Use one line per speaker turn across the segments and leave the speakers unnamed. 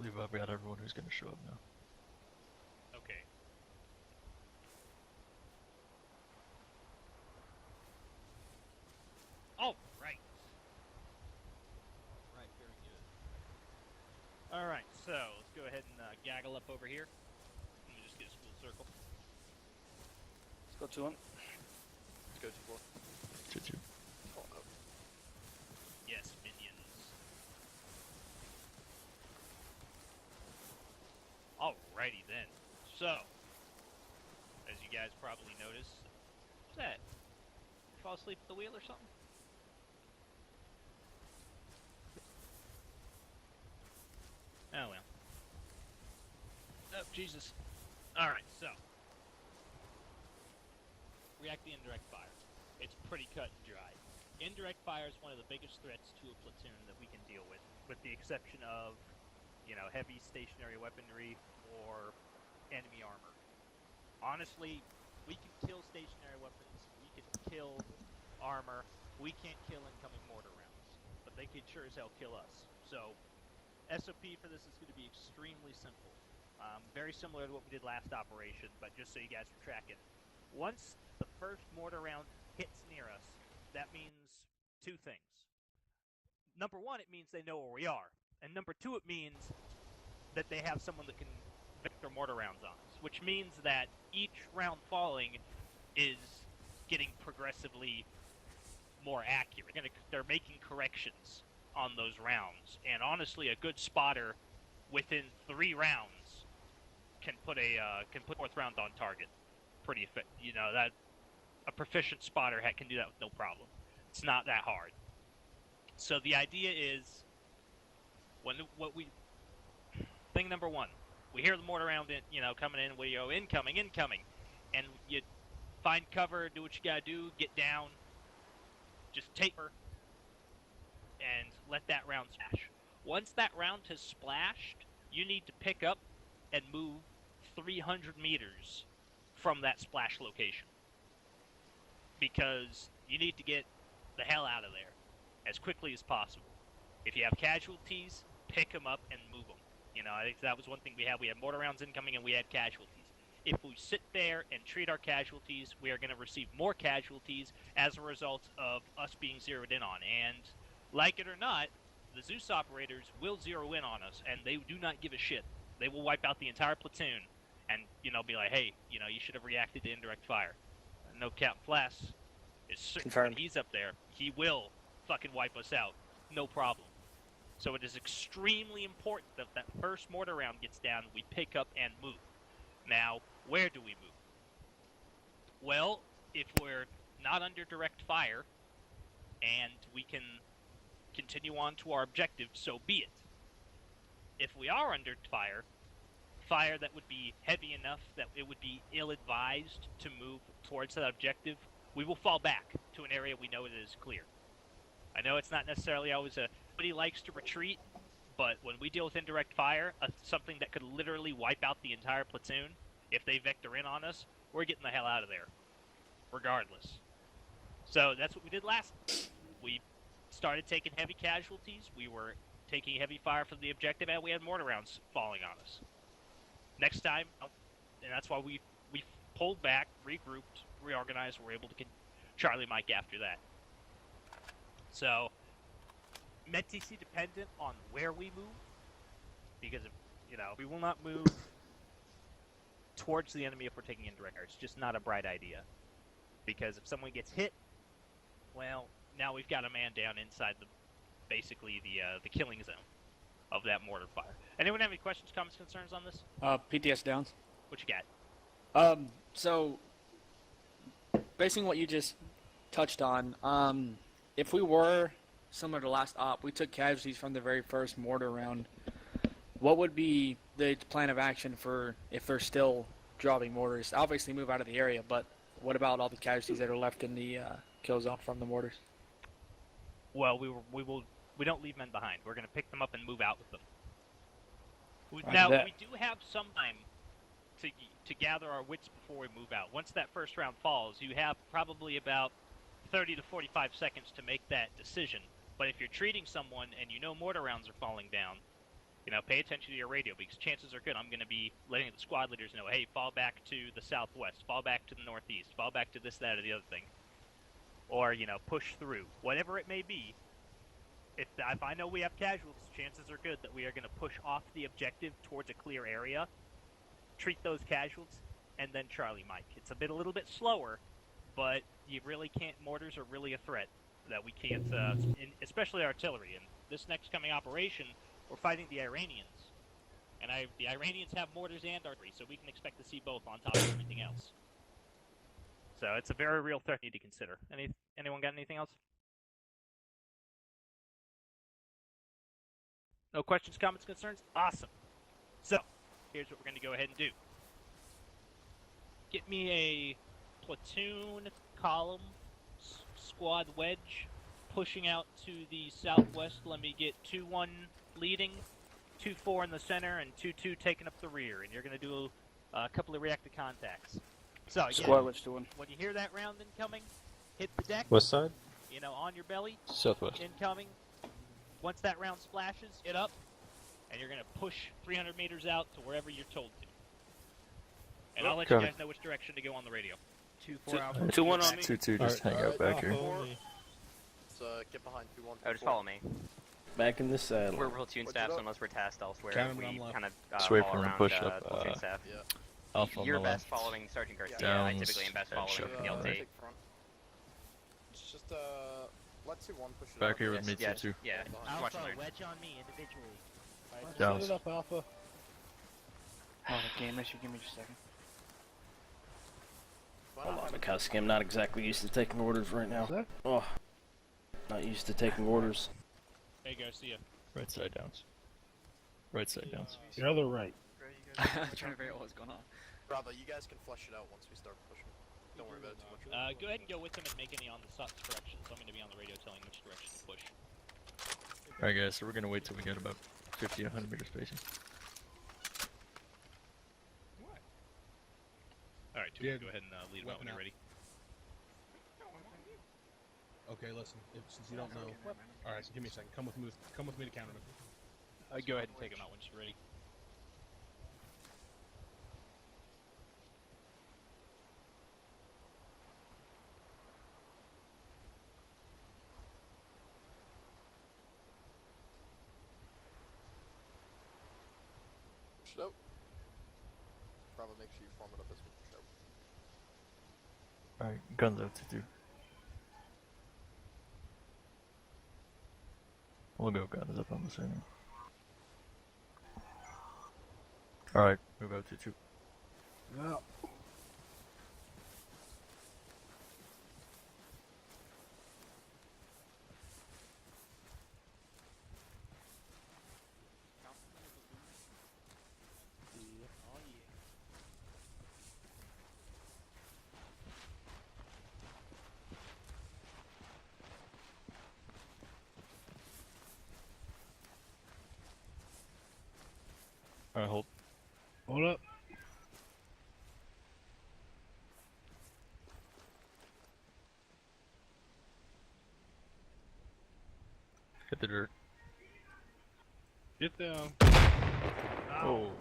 believe I've got everyone who's going to show up now.
Okay. All right.
Right, very good.
All right, so let's go ahead and gaggle up over here. Let me just get a full circle.
Let's go to him. Let's go to four.
Choo-choo.
Oh, no.
Yes, minions. Alrighty then. So, as you guys probably noticed, what's that? You fall asleep at the wheel or something? Oh well. Oh, Jesus. Alright, so. React to indirect fire. It's pretty cut and dry. Indirect fire is one of the biggest threats to a platoon that we can deal with the exception of, you know, heavy stationary weaponry or enemy armor. Honestly, we can kill stationary weapons, we can kill armor, we can't kill incoming mortar rounds, but they could sure as hell kill us. So, SOP for this is going to be extremely simple. Very similar to what we did last operation, but just so you guys are tracking. Once the first mortar round hits near us, that means two things. Number one, it means they know where we are. And number two, it means that they have someone that can vector mortar rounds on us, which means that each round falling is getting progressively more accurate. They're making corrections on those rounds, and honestly, a good spotter within 3 rounds can put fourth round on target. Pretty effective. You know that a proficient spotter can do that with no problem. It's not that hard. So the idea is, thing number one, we hear the mortar round coming in. We go incoming, and you find cover, do what you gotta do, get down, just taper, and let that round splash. Once that round has splashed, you need to pick up and move 300 meters from that splash location, because you need to get the hell out of there as quickly as possible. If you have casualties, pick them up and move them. You know, I think that was one thing we had. We had mortar rounds incoming and we had casualties. If we sit there and treat our casualties, we are going to receive more casualties as a result of us being zeroed in on. And like it or not, the Zeus operators will zero in on us, and they do not give a shit. They will wipe out the entire platoon and, be like, hey, you should have reacted to indirect fire. No cap, Flass is certain when he's up there, he will fucking wipe us out. No problem. So it is extremely important that that first mortar round gets down, we pick up and move. Now, where do we move? Well, if we're not under direct fire and we can continue on to our objective, so be it. If we are under fire that would be heavy enough that it would be ill-advised to move towards that objective, we will fall back to an area we know it is clear. I know it's not necessarily always nobody likes to retreat, but when we deal with indirect fire, something that could literally wipe out the entire platoon, if they vector in on us, we're getting the hell out of there, regardless. So that's what we did last. We started taking heavy casualties, we were taking heavy fire from the objective, and we had mortar rounds falling on us. Next time, and that's why we pulled back, regrouped, reorganized, we're able to get Charlie Mike after that. So, METTC dependent on where we move, because we will not move towards the enemy if we're taking indirect fire. It's just not a bright idea, because if someone gets hit, well, now we've got a man down inside basically the killing zone of that mortar fire. Anyone have any questions, comments, concerns on this?
PTS downs.
What you got?
So, basing what you just touched on, if we were similar to last op, we took casualties from the very first mortar round, what would be the plan of action for if they're still dropping mortars? Obviously move out of the area, but what about all the casualties that are left in the kill zone from the mortars?
Well, we don't leave men behind. We're going to pick them up and move out with them. We do have some time to gather our wits before we move out. Once that first round falls, you have probably about 30 to 45 seconds to make that decision. But if you're treating someone and mortar rounds are falling down, Pay attention to your radio because chances are good I'm going to be letting the squad leaders know, hey, fall back to the southwest, fall back to the northeast, fall back to this, that, or the other thing. Or, push through. Whatever it may be, if I know we have casualties, chances are good that we are going to push off the objective towards a clear area, treat those casualties, and then Charlie Mike. It's a little bit slower, but you really can't. Mortars are really a threat that we can't, especially artillery. And this next coming operation, we're fighting the Iranians. And the Iranians have mortars and artillery, so we can expect to see both on top of everything else. So it's a very real threat you need to consider. Anyone got anything else? No questions, comments, concerns? Awesome. So, here's what we're going to go ahead and do. Get me a platoon, column, squad wedge, pushing out to the southwest. Let me get 2-1 leading, 2-4 in the center, and 2-2 taking up the rear. And you're going to do a couple of reactive contacts. So, again,
Squad wedge to 1.
when you hear that round incoming, hit the deck.
West side?
On your belly.
Southwest.
Incoming. Once that round splashes, get up, and you're going to push 300 meters out to wherever you're told to. And I'll let you guys know which direction to go on the radio.
2-4 Alpha. 2-1 on me.
2-2, just hang out back here.
Let's get behind 2-1.
Oh, just follow me.
Back in the saddle.
We're platoon staff, so unless we're tasked elsewhere,
Count
we
them on
kind of
Sway
follow
from the
around
push up,
platoon staff.
Yeah.
Alpha on
You're
the
best
left.
following Sergeant Garcia. I
Downs,
typically am best
and
following
Shepard.
PLT.
Take front. It's just, let 2-1 push it
Back
out.
here with me,
Yes,
2-2.
yeah. Just watch them there.
wedge on me individually.
Downs.
Set it up, Alpha.
Oh, the game issue. Give me just a second.
Hold on, Mikowski. I'm not exactly used to taking orders right now.
Sir?
Oh, not used to taking orders.
Hey, Garcia.
Right side downs. Right side downs.
Your other right.
I'm trying to figure out what's going on.
Bravo, you guys can flush it out once we start pushing. Don't worry about it too much.
Go ahead and go with him and make any on the directions. I'm going to be on the radio telling which direction to push.
Alright guys, so we're gonna wait till we get about 50 to 100 meter spacing.
Alright,
Yeah.
go ahead and lead him out when you're ready.
Okay, listen. Since you don't know. All right, so give me a second. Come with me. Come with me to counter him.
Go ahead and take him out when you're ready.
Push it out. Bravo, make sure you form it up as we push out.
Alright, guns out, 2-2. We'll go guns up on the center. Alright, move out, 2-2.
No.
Alright, hold.
Hold up.
Hit the dirt.
Get down.
Oh.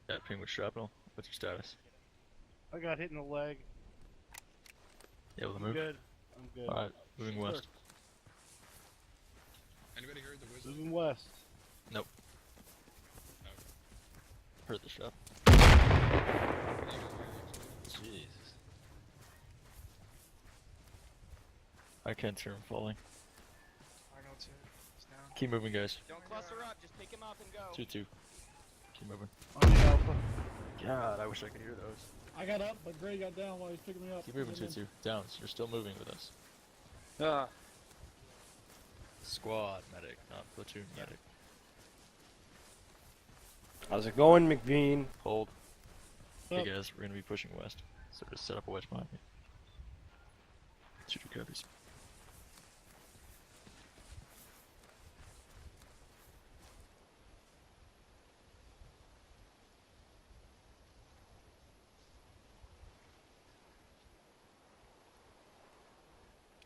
That ping with shrapnel. What's your status?
I got hit in the leg.
You able to
I'm
move?
good. I'm good.
Alright, moving west.
Anybody heard the whistle? Moving west.
Nope. Heard the shot. Jesus. I can't hear him falling.
I know too. It's down.
Keep moving, guys.
Don't cluster up, just pick him up and go.
2-2. Keep moving.
On the Alpha.
God, I wish I could hear those.
I got up, but Gray got down while he was picking me up.
Keep moving, 2-2. Downs. You're still moving with us. Squad medic, not platoon medic.
How's it going, McBean?
Hold. Hey
Up.
guys, we're gonna be pushing west. So just set up a wedge behind me. Shoot your copies.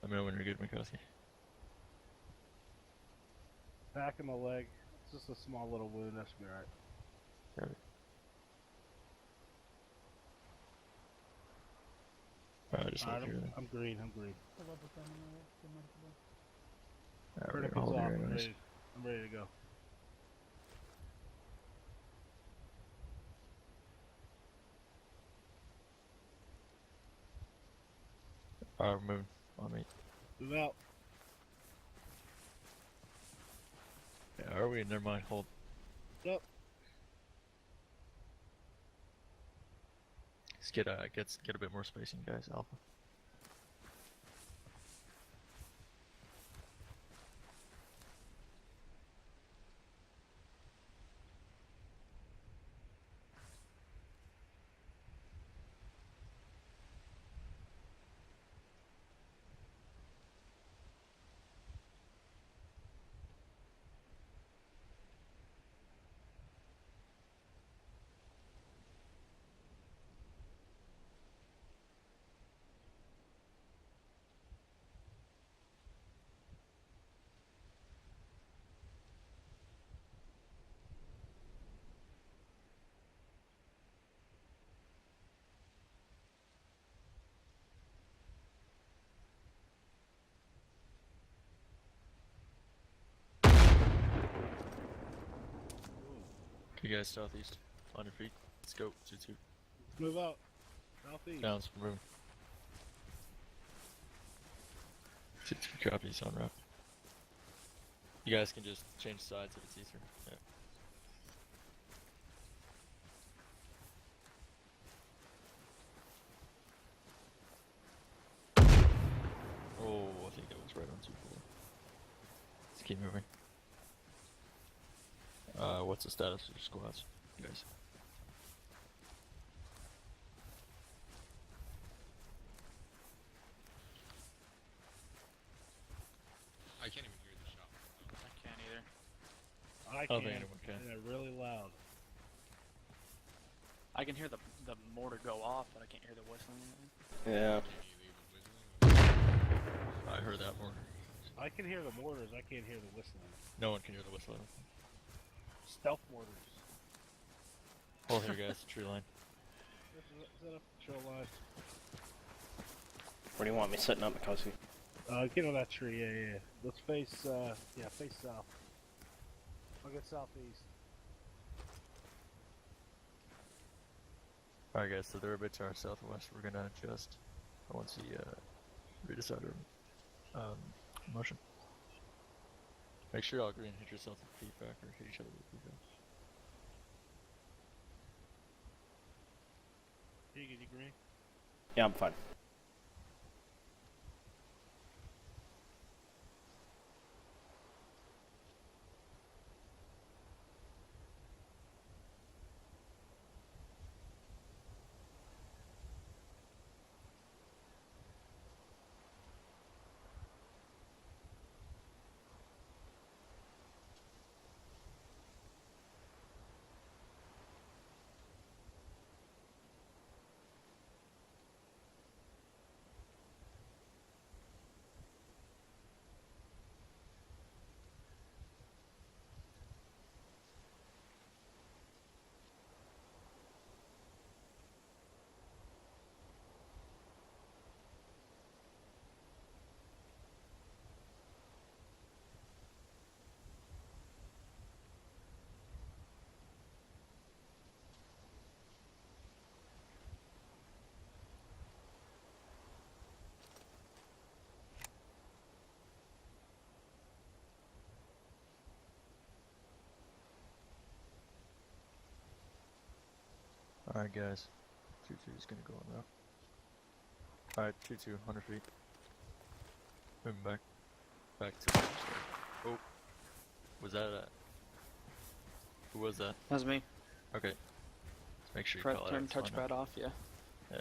Let me know when you're good, McCarthy.
Back in the leg. Just a small little wound. That should be alright.
Got it. Just
Alright,
hold here.
I'm green. I'm green.
Alright,
Critical's
hold
off.
here.
I'm
Anyways.
ready to go.
Alright, we're moving. On me.
Move out.
Yeah, are we? Never mind. Hold.
Yep.
Let's get a bit more spacing, guys. Alpha. Okay, guys, southeast. On your feet. Let's go. 2-2.
Move out. Southeast.
Downs. We're moving. 2-2 copies on route. You guys can just change sides if it's easier. Yeah. Oh, I think that was right on 2-4. Let's keep moving. What's the status of your squads, guys?
I can't even hear the shot.
I can't either.
I
don't
can.
think anyone can.
And they're really loud.
I can hear the mortar go off, but I can't hear the whistling.
Yeah.
Can you leave a whistling?
I heard that more.
I can hear the mortars. I can't hear the whistling.
No one can hear the whistle.
Stealth mortars.
Hold here, guys. Tree line.
Is that a trail line?
Where do you want me setting up, Mikosi?
Get on that tree. Yeah. Let's face. Face south. I'll get southeast.
Alright, guys. So they're a bit to our southwest. We're gonna adjust once he redecide our motion. Make sure y'all green hit yourself with feedback or hit each other with feedback.
K.Teagan, you green?
Yeah, I'm fine.
Alright, guys. 2-2 is gonna go on route. Alright, 2-2, 100 feet. Moving back. Back to where we started. Oh. Was that who was that?
That was me.
Okay. Let's make sure you call it
Turn
out. Line
touchpad
up.
off, yeah.
Yeah.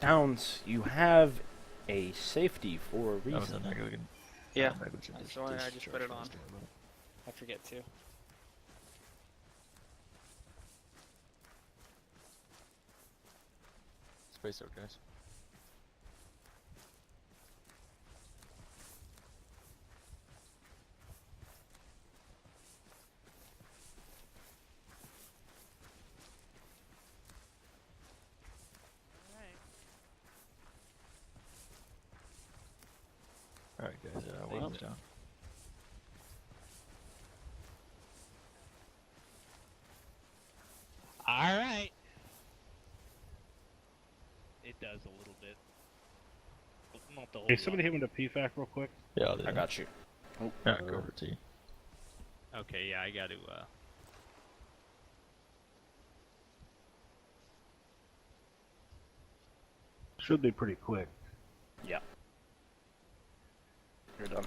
Downs, you have a safety for a
That was a
reason.
negligent.
Yeah.
Negligent
That's why I just put it on.
discharge.
I forget to.
Space out, guys. Alright, guys, weapons down.
Alright. It does a little bit. But not the whole
Hey,
lot.
somebody hit me with a PFAC real quick.
Yeah,
I got you.
Alright, go over to you.
Okay, yeah, I gotta,
Should be pretty quick.
Yeah. You're done.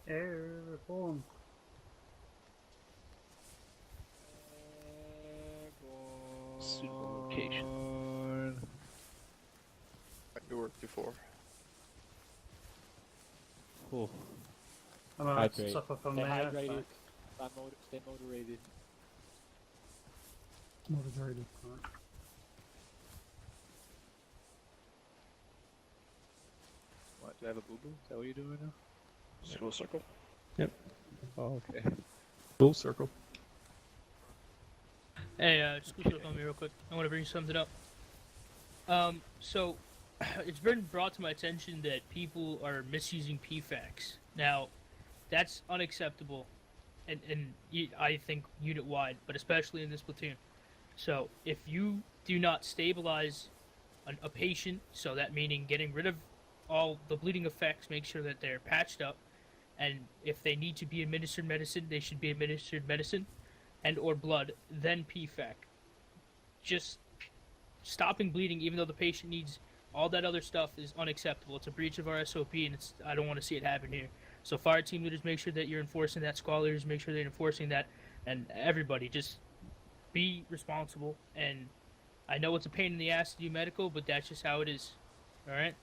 Airborne.
suitable location.
I worked before.
I'm gonna
Hydrate.
suffer from
Stay
the
hydrated.
airback.
Stay motivated.
Motivated. Right.
What? Do I have a boo boo? Is that what you're doing right now?
School circle.
Oh, okay.
Full circle.
Hey, just quick on me real quick. I want to bring something up. So, it's been brought to my attention that people are misusing PFACs. Now, that's unacceptable, and I think unit-wide, but especially in this platoon. So, if you do not stabilize a patient, so that meaning getting rid of all the bleeding effects, make sure that they're patched up, and if they need to be administered medicine, they should be administered medicine and or blood, then PFAC. Just stopping bleeding, even though the patient needs all that other stuff, is unacceptable. It's a breach of our SOP, and I don't want to see it happen here. So fire team leaders, make sure that you're enforcing that. Squad leaders, make sure they're enforcing that. And everybody, just be responsible. And I know it's a pain in the ass to do medical, but that's just how it is. Alright?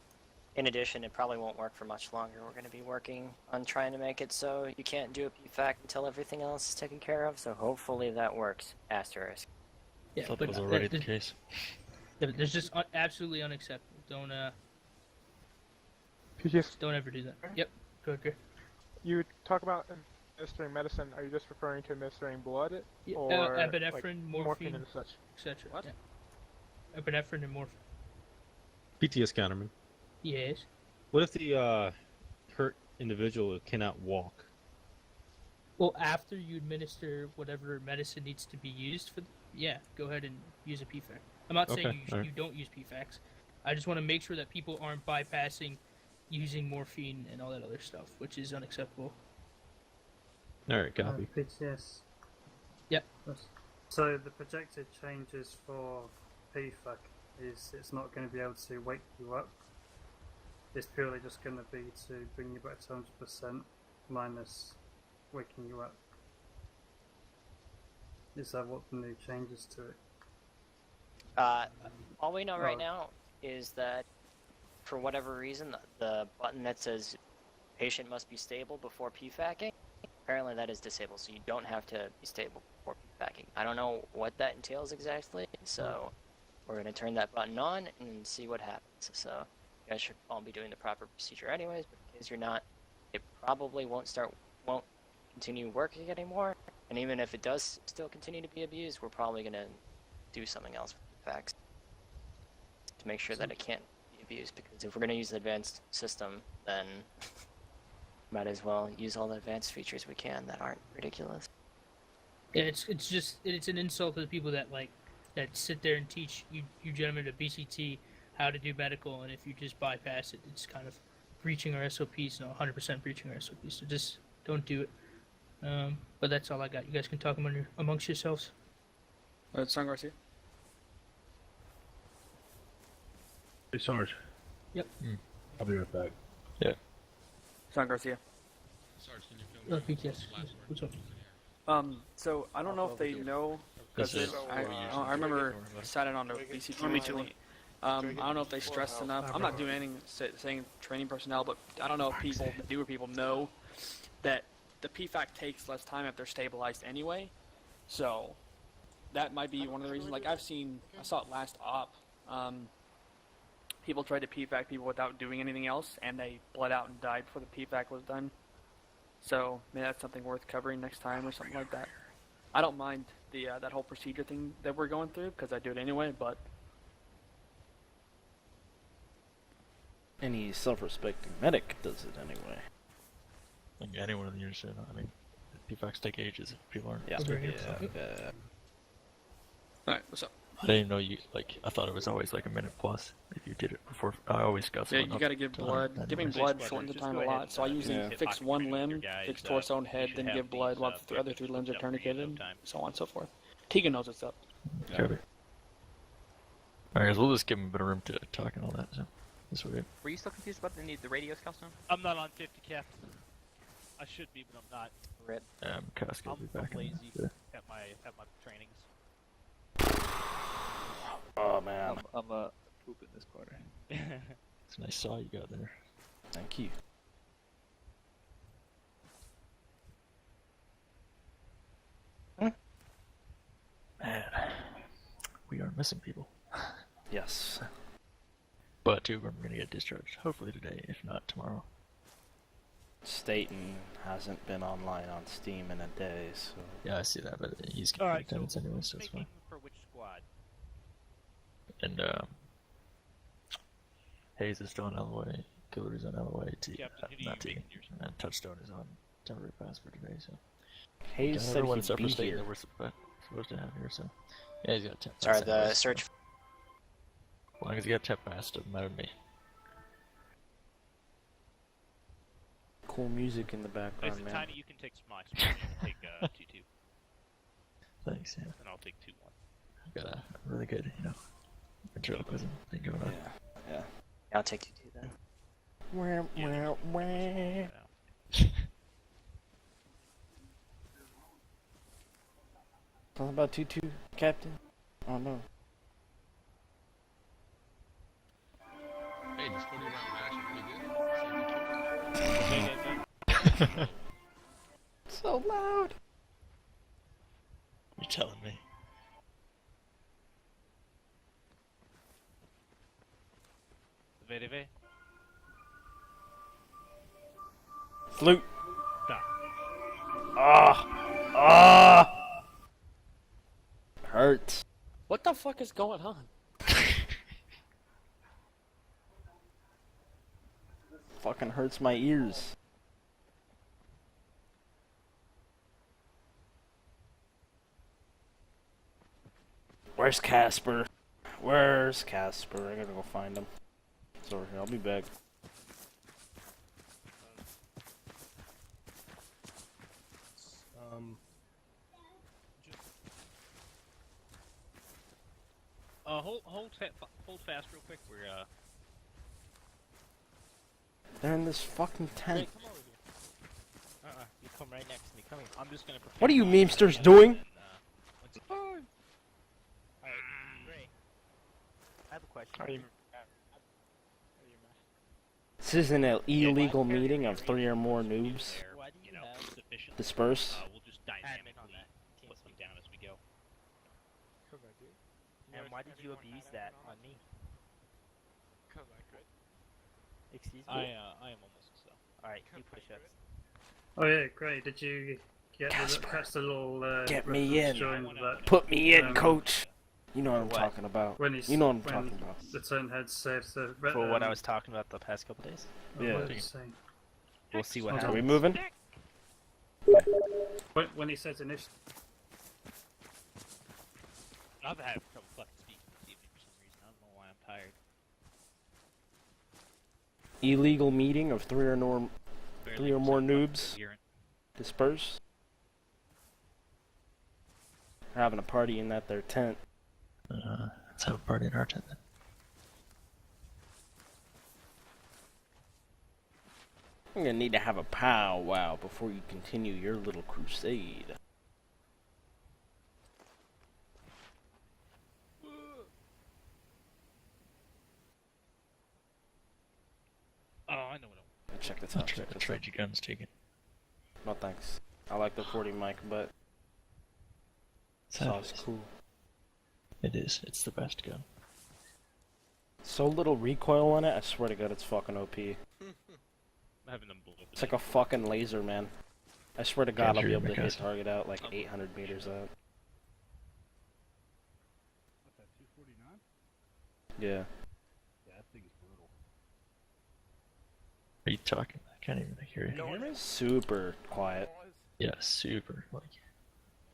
In addition, it probably won't work for much longer. We're going to be working on trying to make it so you can't do a PFAC until everything else is taken care of, so hopefully that works. Asterisk.
Yeah,
Thought
but
that was already the case.
Yeah, there's just absolutely unacceptable. Don't don't ever do that. Yep. Go ahead, Gary.
You talk about administering medicine. Are you just referring to administering blood,
Yeah,
or
epinephrine,
like,
morphine,
and such?
etc.
What?
Yeah. Epinephrine and morphine.
PTS counterman.
Yes.
What if the hurt individual cannot walk?
Well, after you administer whatever medicine needs to be used for, yeah, go ahead and use a PFAC. I'm not saying
Okay, alright.
you don't use PFACs. I just want to make sure that people aren't bypassing using morphine and all that other stuff, which is unacceptable.
Alright, copy.
PTS.
Yep.
So the projected changes for PFAC is it's not going to be able to wake you up. It's purely just going to be to bring you back to 100% minus waking you up. Is that what the new changes to it?
All we know right now is that for whatever reason, the button that says patient must be stable before PFACing, apparently that is disabled, so you don't have to be stable before PFACing. I don't know what that entails exactly, so we're going to turn that button on and see what happens. So you guys should all be doing the proper procedure anyways, but in case you're not, it probably won't continue working anymore, and even if it does still continue to be abused, we're probably going to do something else with the facts to make sure that it can't be abused, because if we're going to use the advanced system, then might as well use all the advanced features we can that aren't ridiculous.
Yeah, it's an insult to the people that sit there and teach you gentlemen at BCT how to do medical, and if you just bypass it, it's kind of breaching our SOPs, 100% breaching our SOPs, so just don't do it. But that's all I got. You guys can talk amongst yourselves.
Son Garcia.
Hey, Sarge.
Yep.
I'll be right back.
Yeah.
Son Garcia.
Sarge, can you film me?
BTS. What's up?
So I don't know if they know,
This
because
is
I remember sat in on the BCT recently. I don't know if they stressed enough. I'm not doing anything saying training personnel, but I don't know if people, the newer people, know that the PFAC takes less time if they're stabilized anyway. So that might be one of the reasons. Like I saw it last op. People tried to PFAC people without doing anything else, and they bled out and died before the PFAC was done. So maybe that's something worth covering next time or something like that. I don't mind the that whole procedure thing that we're going through because I do it anyway. But
Any self-respecting medic does it anyway.
Like anyone in the unit should. I mean, PFACs take ages if people aren't.
Yeah.
respecting it, so.
Yeah.
all right, what's up?
I didn't know you like. I thought it was always like a minute plus if you did it before. I always got
Yeah,
someone
you
up
gotta give
to
blood.
100
Giving
minutes.
blood
Just
shortens the
go
time a
ahead
lot,
and,
so I usually
yeah.
fix
hit
one
occupancy
limb,
with your guys,
fix torso and
you
head,
should
then
have
give blood
these,
while the other 3 limbs are
done for you in no
tourniqueted,
time.
so on and so forth. Teagan knows what's up.
Copy. Alright, so we'll just give him a bit of room to talk and all that. So this will be.
Were you still confused about the radios, Calstone?
I'm not on 50, Captain. I should be, but I'm not.
Rip.
Kask will be back
I'm
in
lazy
there.
at my trainings.
Oh man.
I'm pooping this quarter.
It's a nice saw you got there.
Thank you.
Man, we are missing people.
Yes.
But 2 of them are gonna get discharged. Hopefully today, if not tomorrow.
Staten hasn't been online on Steam in a day, so.
Yeah, I see that, but he's gonna
Alright,
get attendance
so
anyway, so it's fine.
for which squad?
And Hayes is still on LOA, Guillory's on LOA,
Captain, who do you
not T,
make yours?
and Touchstone is on temporary pass for today, so.
Hayes
Got
said
everyone
he'd
except
be
for Staten
here.
that we're supposed to have here, so. Yeah, he's got temp pass.
Sorry, the
anyways,
search.
so. As long as he got temp pass, doesn't matter to me.
Cool music in the background,
Listen,
man.
Tiny, you can take my spot. You can take 2-2,
Thanks, yeah.
and I'll take 2-1.
I've got a really good, ventriloquism thing going on.
Yeah.
I'll take 2-2 then.
Something about 2-2, Captain? Oh no.
Hey, this 40 round match is pretty good.
So loud.
You're telling me.
VDV?
Flute.
Stop.
Hurts.
What the fuck is going on?
Fucking hurts my ears. Where's Casper? Where's Casper? I gotta go find him. Sorry, I'll be back.
Hold fast real quick. We're
They're in this fucking tent.
Come over here. You come right next to me. Come here. I'm just gonna.
What are you memesters doing?
Alright, Gray. I have a question.
This is an illegal meeting of 3 or more noobs.
You know, sufficient.
Disperse.
We'll just dynamically put them down as we go.
And why did you abuse that on me?
Because I could.
Excuse me?
I am almost so.
Alright, do push-ups.
Oh yeah, great. Did you get
Casper,
catch the little
get me in.
join that
Put me in,
um,
coach. You know what I'm
What?
talking about.
when he's
You know what I'm
when
talking about.
the turnhead said the
For what I was talking about the past couple days?
Yeah.
What did he say?
We'll see what
Hold
Are
happens.
we moving?
When he said initially.
I've had trouble fucking speaking this evening for some reason. I don't know why I'm tired.
Illegal meeting of 3 or more noobs.
Coherent.
Disperse. They're having a party in their tent.
Let's have a party in our tent then.
I'm gonna need to have a powwow before you continue your little crusade.
Oh, I know what
Check this
I'll
out. Check this
trade
out.
you guns, Teagan.
No thanks. I like the 40 mic, but Saw's cool.
It is. It's the best gun.
So little recoil on it, I swear to god it's fucking OP.
I'm having them blow up.
It's like a fucking laser, man. I swear to God, I'll be
Capture
able to hit
Mikasa.
target out like 800 meters out.
What's that, 249?
Yeah.
Yeah, that thing is brutal.
Are you talking? I can't even hear you.
Can you hear me? Super quiet.
Yeah, super. Like.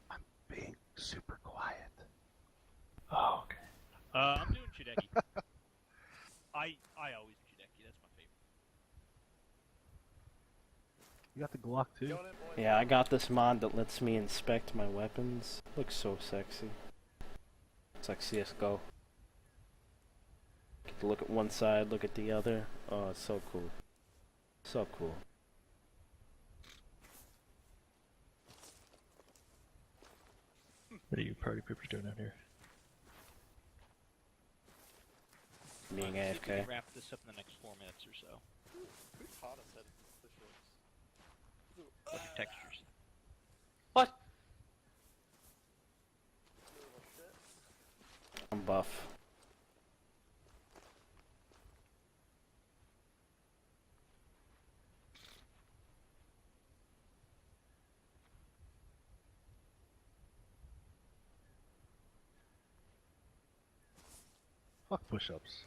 I'm being super quiet.
Oh, okay.
I'm doing Shideki. I always do Shideki. That's my favorite.
You got the Glock too?
Yeah, I got this mod that lets me inspect my weapons. Looks so sexy. It's like CSGO. Get to look at one side, look at the other. Oh, it's so cool. So cool.
What are you party poopers doing out here?
Being
See if we
AFK.
can wrap this up in the next 4 minutes or so.
Who taught us how to push ups?
Look at textures.
What?
I'm buff.
Fuck push-ups.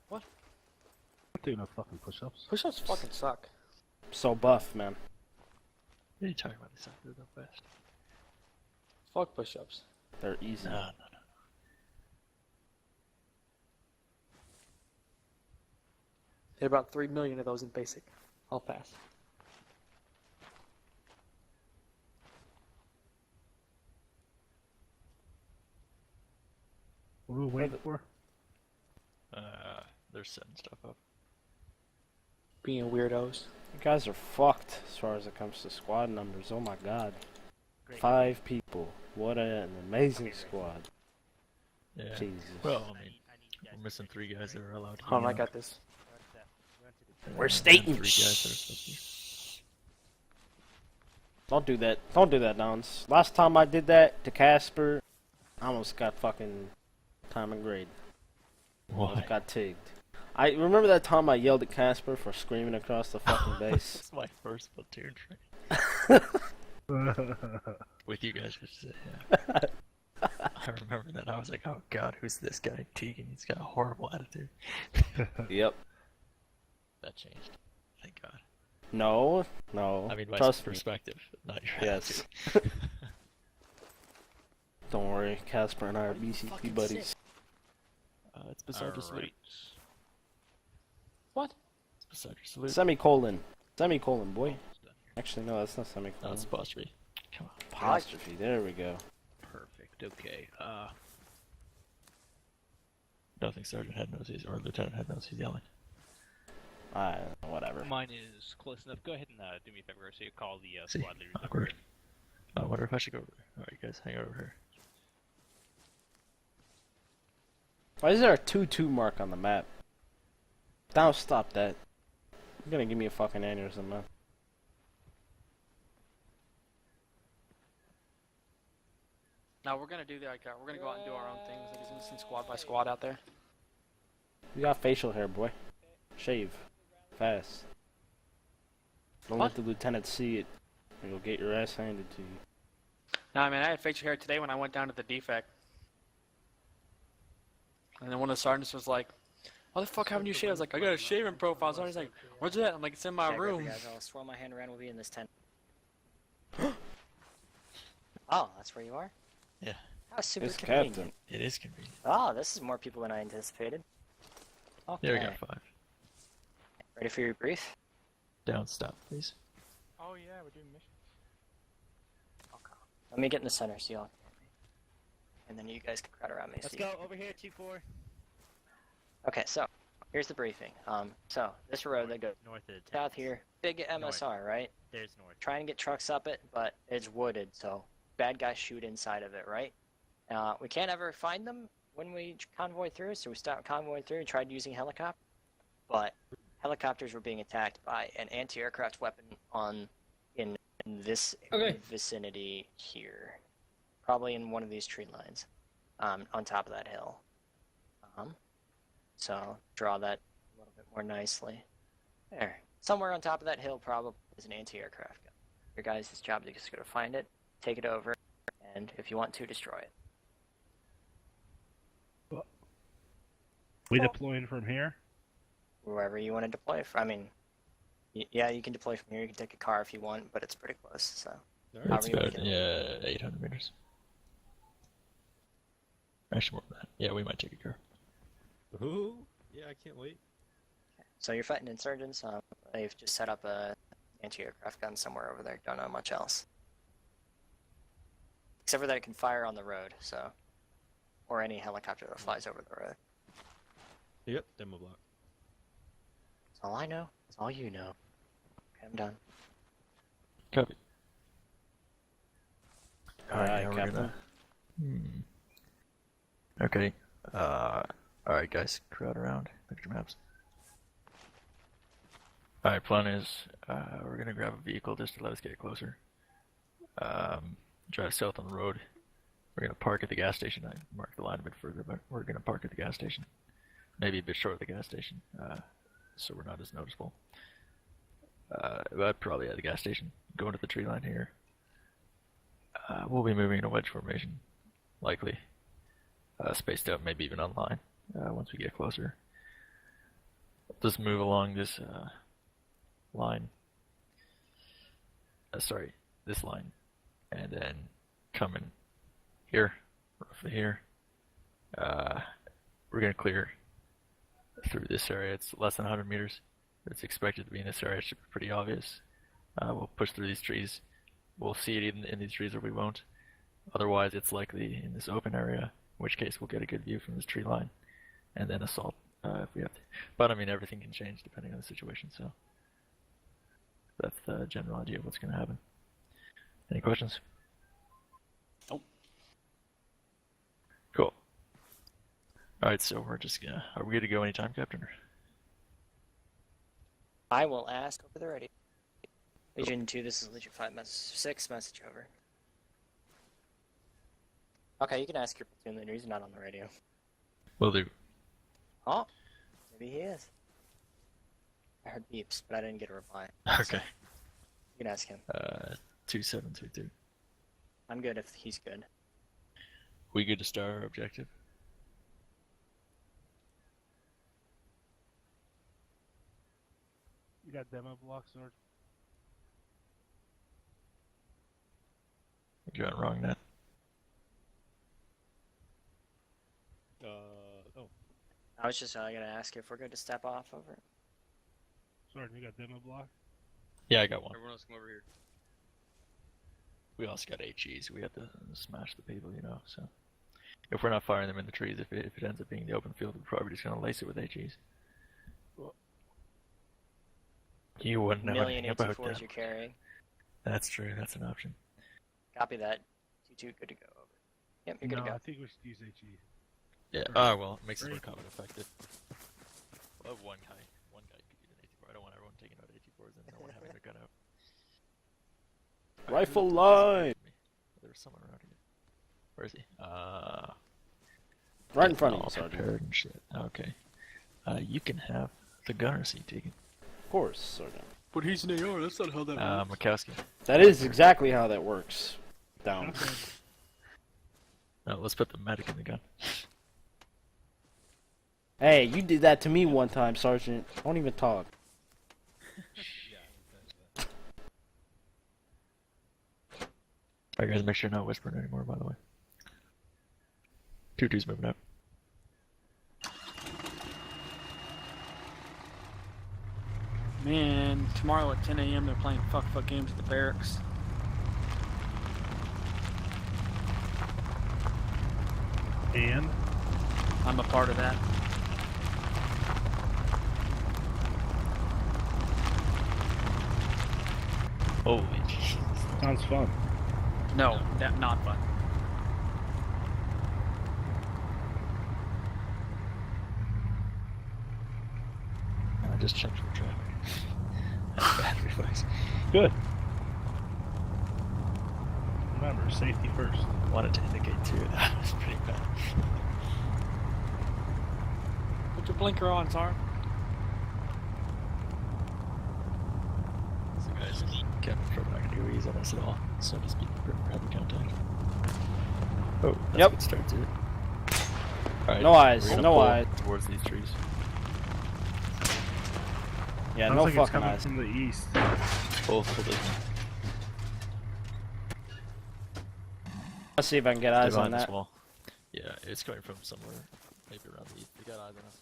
What?
I'm doing no fucking push-ups.
Push-ups fucking suck.
So buff, man.
What are you talking about? These aren't doing that fast.
Fuck push-ups.
They're easy.
No.
There are about 3 million of those in basic. I'll pass.
What are we waiting for?
They're setting stuff up.
Being weirdos.
You guys are fucked as far as it comes to squad numbers. Oh my god.
Great.
5 people. What an amazing squad.
Yeah.
Jesus.
Well, I mean, we're missing 3 guys that are allowed to.
Hold on, I got this.
We're stating.
3 guys that are supposed to be.
Don't do that. Don't do that, Dons. Last time I did that to Casper, I almost got fucking time and grade.
Why?
Almost got tigged. I remember that time I yelled at Casper for screaming across the fucking base.
That's my first platoon train. With you guys, just say, yeah. I remember that. I was like, oh god, who's this guy? Teagan, he's got a horrible attitude.
Yep.
That changed. Thank god.
No, no.
I mean, my
Trust me.
perspective, not your
Yes.
attitude.
Don't worry, Casper and I are BCP buddies.
It's beside your salute.
What?
It's beside your salute.
Semicolon. Semicolon, boy. Actually, no, that's not semicolon.
No, it's apostrophe. Come on.
Apostrophe. There we go.
Perfect. Okay.
Nothing Sergeant Head knows he's, or Lieutenant Head knows he's yelling.
Whatever.
Mine is close enough. Go ahead and do me a favor. So you call the
See,
squad leaders.
awkward. I wonder if I should go over there. Alright, guys, hang over here.
Why is there a 2-2 mark on the map? Don't stop that. You're gonna give me a fucking aneurysm, man.
No, we're gonna do like we're gonna go out and do our own things. Like, it's instant squad by squad out there.
You got facial hair, boy. Shave. Fast. Don't let the lieutenant see it, or you'll get your ass handed to you.
Nah, man, I had facial hair today when I went down to the defect. And then one of the sergeants was like, "Why the fuck haven't you shaved?" I was like, "I got a shaving profile." So he's like, "Where's that?" I'm like, "It's in my
Okay,
room."
guys, I'll swirl my hand around. We'll be in this tent. Oh, that's where you are?
Yeah.
How super
It's
convenient.
Captain.
It is convenient.
Oh, this is more people than I anticipated. Okay.
There we go, 5.
Ready for your brief?
Down, stop, please.
Oh yeah, we're doing missions.
Let me get in the center so y'all can hear me. And then you guys can crowd around me.
Let's
so
go over here, 2-4.
Okay, so here's the briefing. So this road that goes
North of the tent.
south here, big MSR, right?
There's north.
Try and get trucks up it, but it's wooded, so bad guys shoot inside of it, right? We can't ever find them when we convoy through, so we stopped convoying through and tried using helicopter. But helicopters were being attacked by an anti-aircraft weapon in this vicinity here, probably in one of these tree lines, on top of that hill. So draw that a little bit more nicely. There, somewhere on top of that hill, probably. is an anti-aircraft gun. Your guys' job is just go to find it, take it over, and if you want to, destroy it.
We deploying from here?
Wherever you want to deploy from. I mean, yeah, you can deploy from here. You can take a car if you want, but it's pretty close. So,
It's
however you
about,
make it.
yeah, 800 meters. Actually, more than that. Yeah, we might take a car.
Ooh, yeah, I can't wait.
So you're fighting insurgents. They've just set up a anti-aircraft gun somewhere over there. Don't know much else, except for that it can fire on the road. So, or any helicopter that flies over the road.
Yep, demo block.
That's all I know. That's all you know. Okay, I'm done.
Copy.
Alright,
now we're
Captain.
gonna... Okay. Alright, guys. Crowd around. Look at your maps. Alright, plan is, we're gonna grab a vehicle just to let us get closer. Drive south on the road. We're gonna park at the gas station. I marked the line a bit further, but we're gonna park at the gas station. Maybe a bit short of the gas station, so we're not as noticeable. But probably at the gas station. Go into the tree line here. We'll be moving in a wedge formation, likely. Spaced out, maybe even on line, once we get closer. Just move along this line. Sorry, this line. And then come in here, roughly here. We're going to clear through this area. It's less than 100 meters. It's expected to be in this area. It should be pretty obvious. We'll push through these trees. We'll see it in these trees or we won't. Otherwise, it's likely in this open area, in which case we'll get a good view from this tree line, and then assault if we have to. But I mean, everything can change depending on the situation, so that's the general idea of what's going to happen. Any questions?
Nope.
Cool. Alright, so we're just gonna... Are we good to go anytime, Captain?
I will ask over the radio. Legion 2, this is Legion 5, 6, message over. Okay, you can ask your platoon leader, he's not on the radio.
Will do.
Oh, maybe he is. I heard beeps, but I didn't get a reply.
Okay.
So you can ask him.
2722.
I'm good if he's good.
We good to start our objective?
You got demo blocks, Sarge?
You got it wrong, Ned.
Oh.
I was just gonna ask if we're good to step off over.
Sarge, you got demo block?
Yeah, I got one.
Everyone else come over here.
We also got HEs. We have to smash the people, you know, so... If we're not firing them in the trees, if it ends up being the open field, we're probably just gonna lace it with HEs. You wouldn't know
Million
anything about
84s
that.
you're carrying.
That's true, that's an option.
Copy that. T2, good to go over. Yep, you're good
No,
to go.
I think we should use HE.
Yeah, well, it makes it more combat effective. We'll have one guy could use an 84. I don't want everyone taking out 84s and no one having their gun out.
Rifle line!
There's someone around here. Where is he?
Right in front of you,
all
Sergeant.
prepared and shit. Okay. You can have the gunner seat, Teagan.
Of course, Sergeant.
But he's an AR, that's not how that works.
Mikowski.
That is exactly how that works. Down.
No, let's put the medic in the gun.
Hey, you did that to me one time, Sergeant. Don't even talk.
Alright guys, make sure you're not whispering anymore, by the way. 2-2's moving up.
Man, tomorrow at 10 a.m. they're playing fuck games at the barracks.
And?
I'm a part of that.
Holy Jesus.
Sounds fun.
No, not fun.
I just checked for traffic. That's bad reflex.
Good. Remember, safety first.
Wanted to indicate too, that was pretty bad.
Put your blinker on, Sarge.
So guys, enemies on us at all, so just be prepared for heavy contact. Oh, that's
Yep.
a good start to it. Alright,
No eyes,
we're gonna
no
pull
eyes.
towards these trees.
Yeah,
Sounds
no
like it's
fucking
coming
eyes.
from the east.
Pull this one.
Let's see if I can get
Stay
eyes on
behind this
that.
wall. Yeah, it's coming from somewhere, maybe around the east. They got eyes on us.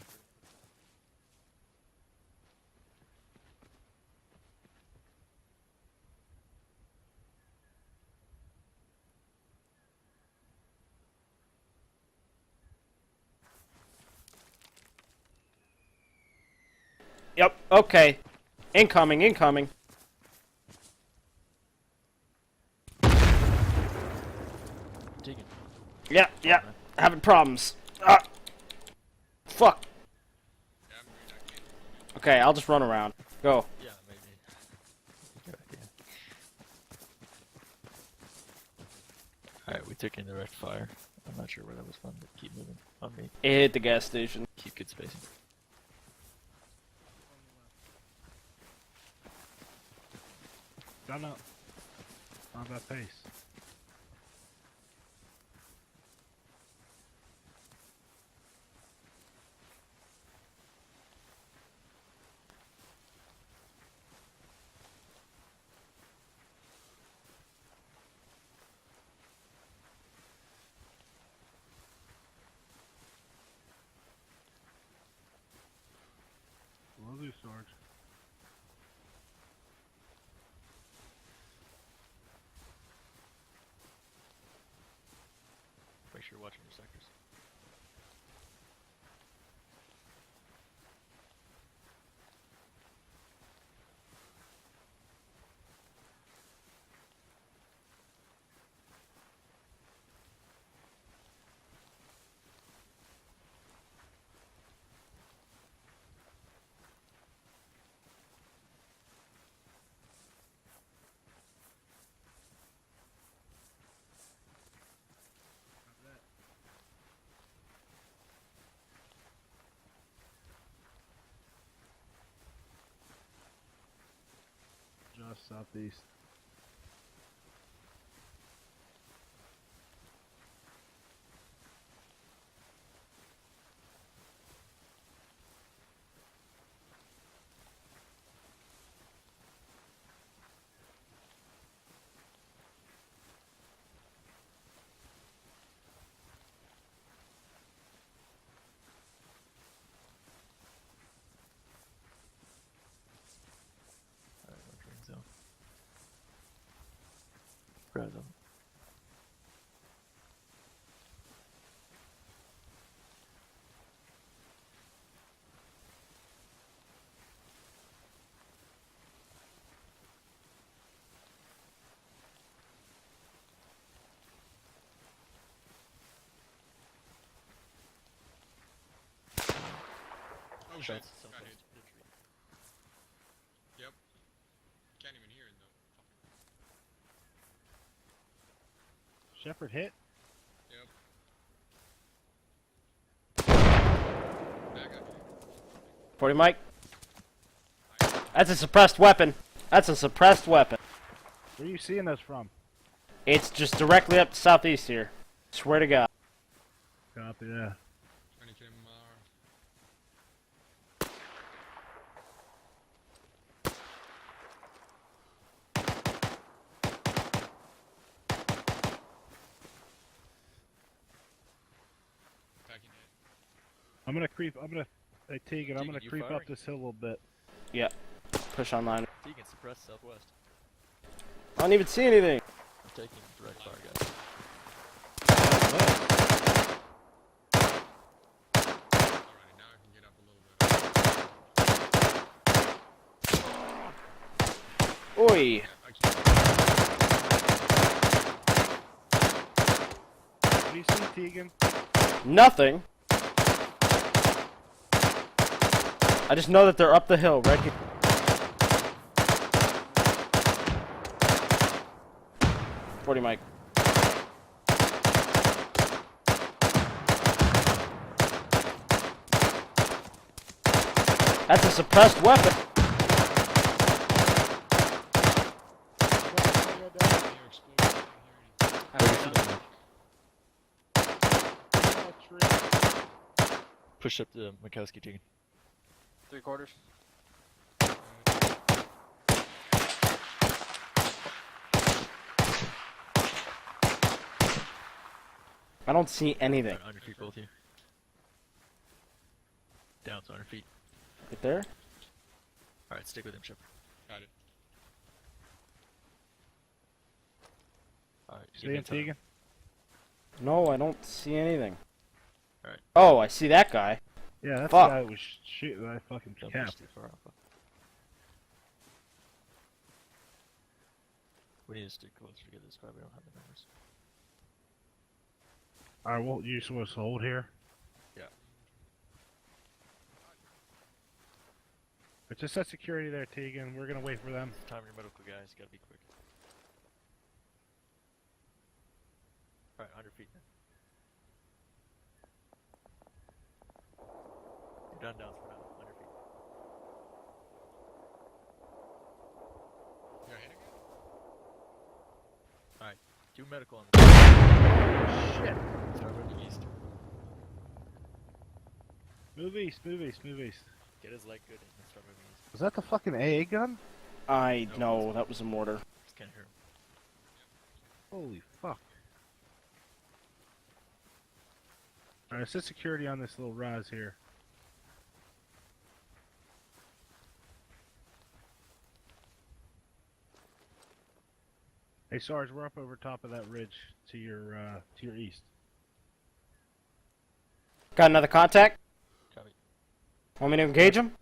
Yep, okay. Incoming, incoming.
Digging.
Yeah, yeah. Having problems. Ah. Fuck. Okay, I'll just run around. Go.
Yeah, maybe. Good idea. Alright, we took indirect fire. I'm not sure where that was from, but keep moving on me.
It hit the gas station.
Keep good spacing.
Gun up. Not that pace. Will do, Sarge.
Make sure you're watching your sectors.
Just southeast.
Alright, entering zone. Grab them.
Oh shit.
Shots
Got hit.
southwest of the tree.
Yep. Can't even hear it though.
Shepherd hit.
Yep. Back up.
40 Mike. That's a suppressed weapon. That's a suppressed weapon.
Where are you seeing this from?
It's just directly up to southeast here. Swear to God.
Copy that.
20 km/h. Attacking it.
I'm gonna creep. I'm gonna. Hey, Teagan, I'm
Teagan,
gonna
you
creep up
firing?
this hill a little bit.
Yeah. Push online.
Teagan, suppress southwest.
I don't even see anything.
I'm taking direct fire, guys.
Alright, now I can get up a little bit.
Oi.
Yeah,
What do you see, Teagan?
Nothing. I just know that they're up the hill right here. Forty Mike. That's a suppressed weapon.
tree.
Push up to Mikowski, Teagan.
3/4.
I don't see anything.
Right, on your feet, both of you. Down, so on your feet.
Right there?
Alright, stick with him, Shepard.
Got it.
Alright,
See him, Teagan?
No, I don't see anything.
Alright.
Oh, I see that guy.
Yeah, that's
Fuck.
the guy that was shooting that I fucking
Don't push
capped.
too far Alpha. We need to stick closer to get this guy, we don't have the numbers.
Alright, well, you supposed to hold here?
Yeah.
But just set security there, Teagan. We're gonna wait for them.
Time your medical guys, gotta be quick. Alright, on your feet now. You're done down for now, on your feet.
You're hitting it?
Alright, do medical on the
Shit!
Start moving east.
Move east, move east, move east.
Get his leg good and start moving east.
Was that the fucking AA gun?
No, that was a mortar.
Just can't hear him.
Holy fuck. Alright, set security on this little rise here. Hey Sarge, we're up over top of that ridge to your east.
Got another contact?
Copy.
Want me to engage him?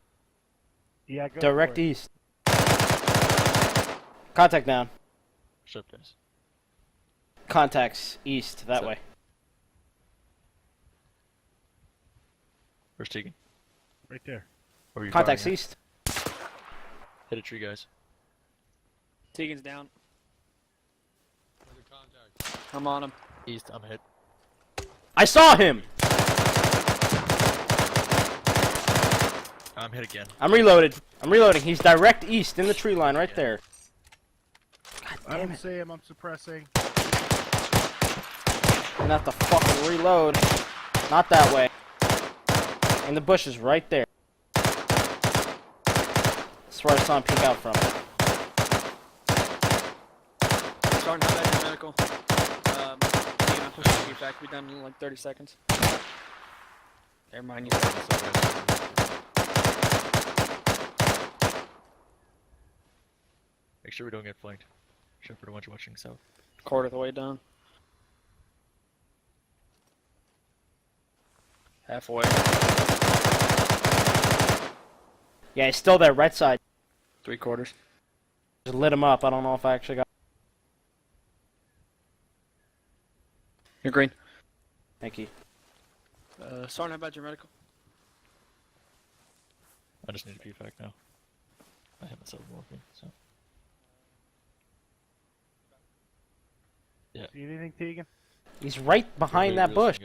Yeah, go
Direct
for it.
east. Contact down.
Push up, guys.
Contacts east, that
Set.
way.
Where's Teagan?
Right there.
Where are you
Contacts
firing
east.
at? Hit a tree, guys.
Teagan's down.
Where's the contact?
I'm on him.
East, I'm hit.
I saw him!
I'm hit again.
I'm reloaded. I'm reloading. He's direct east in the tree line right there. God
I
damn
don't
it.
see him, I'm suppressing.
I'm gonna have to fucking reload. Not that way. In the bushes right there. That's where I saw him peek out from.
Starting to back medical. Teagan, I'm pushing you back. Be done in like 30 seconds. Never mind, you.
Make sure we don't get flanked. Shepard, I want you watching south.
Quarter of the way down. Halfway.
Yeah, he's still there, right side.
3/4.
Just lit him up. I don't know if I actually got.
You're green.
Thank you.
Sergeant, how about your medical?
I just need a PFAC now. I have myself morphine, so. Yeah.
See anything, Teagan?
He's right behind that bush.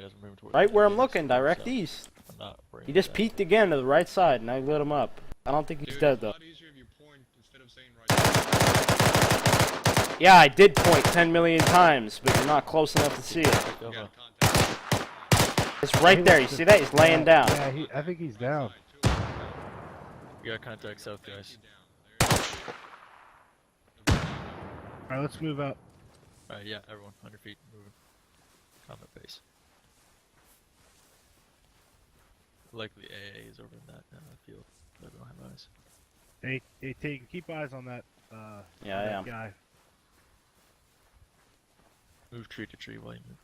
Right where I'm looking, direct east.
I'm not worried
He just
about
peeked again to the right side, and I lit him up. I don't think he's
Dude,
dead,
it's a
though.
lot easier if you point instead of saying right.
Yeah, I did point 10 million times, but you're not close enough to see it.
You got contact.
It's right there. You see that? He's laying down.
Yeah, I think he's down.
We got contact south, guys.
Alright, let's move up.
Alright, yeah, everyone, 100 feet, moving. Combat base. Likely AA is over in that field, but we don't have eyes.
Hey, Teagan, keep eyes on that,
Yeah, I
that
am.
guy.
Move tree to tree while you move.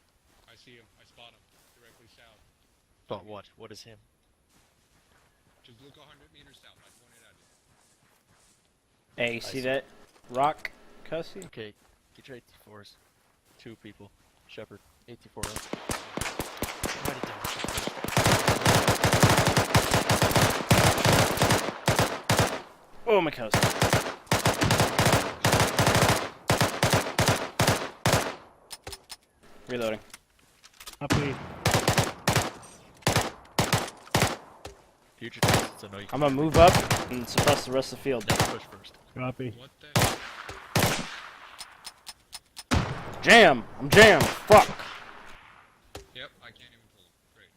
I see him. I spot him. Directly south.
But what? What is him?
Just look 100 meters south. I pointed at you.
Hey, you see that rock, Cussy?
Okay, get your 84s. 2 people. Shepard, 84 up. Write it down.
Oh, my cousin. Reloading.
Up east.
Future tests, so no you can
I'm gonna move up and suppress the rest of the field.
never push first.
Copy.
What the?
Jam! I'm jammed. Fuck.
Yep, I can't even pull him. Great.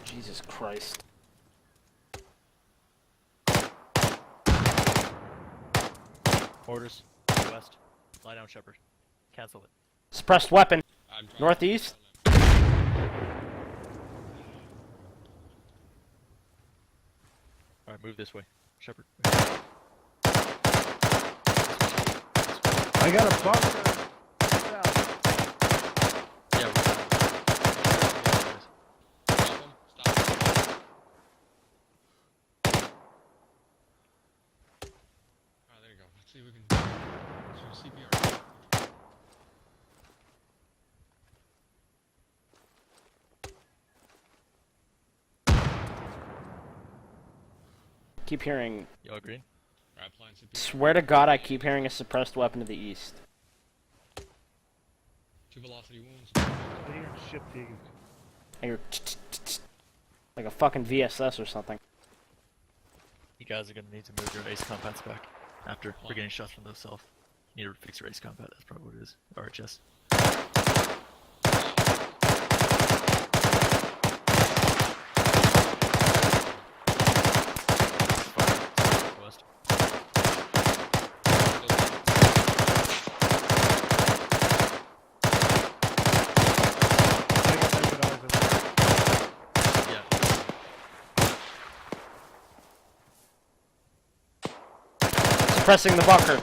Jesus Christ.
Orders. West. Lie down, Shepard. Cancel it.
Suppressed weapon.
I'm trying
Northeast.
Alright, move this way. Shepard.
I got a bunker.
Yeah, we're done.
Stop him. Stop him. Oh, there you go. Let's see if we can do CPR.
Keep hearing.
Y'all agree?
Right, applying CPR.
Swear to God, I keep hearing a suppressed weapon to the east.
2 velocity wounds.
I hear ship Teagan.
I hear like a fucking VSS or something.
You guys are gonna need to move your ace combats back after we're getting shots from the south. You need to fix your ace combat, that's probably what it is. RHS. West. Yeah.
Suppressing the bunker.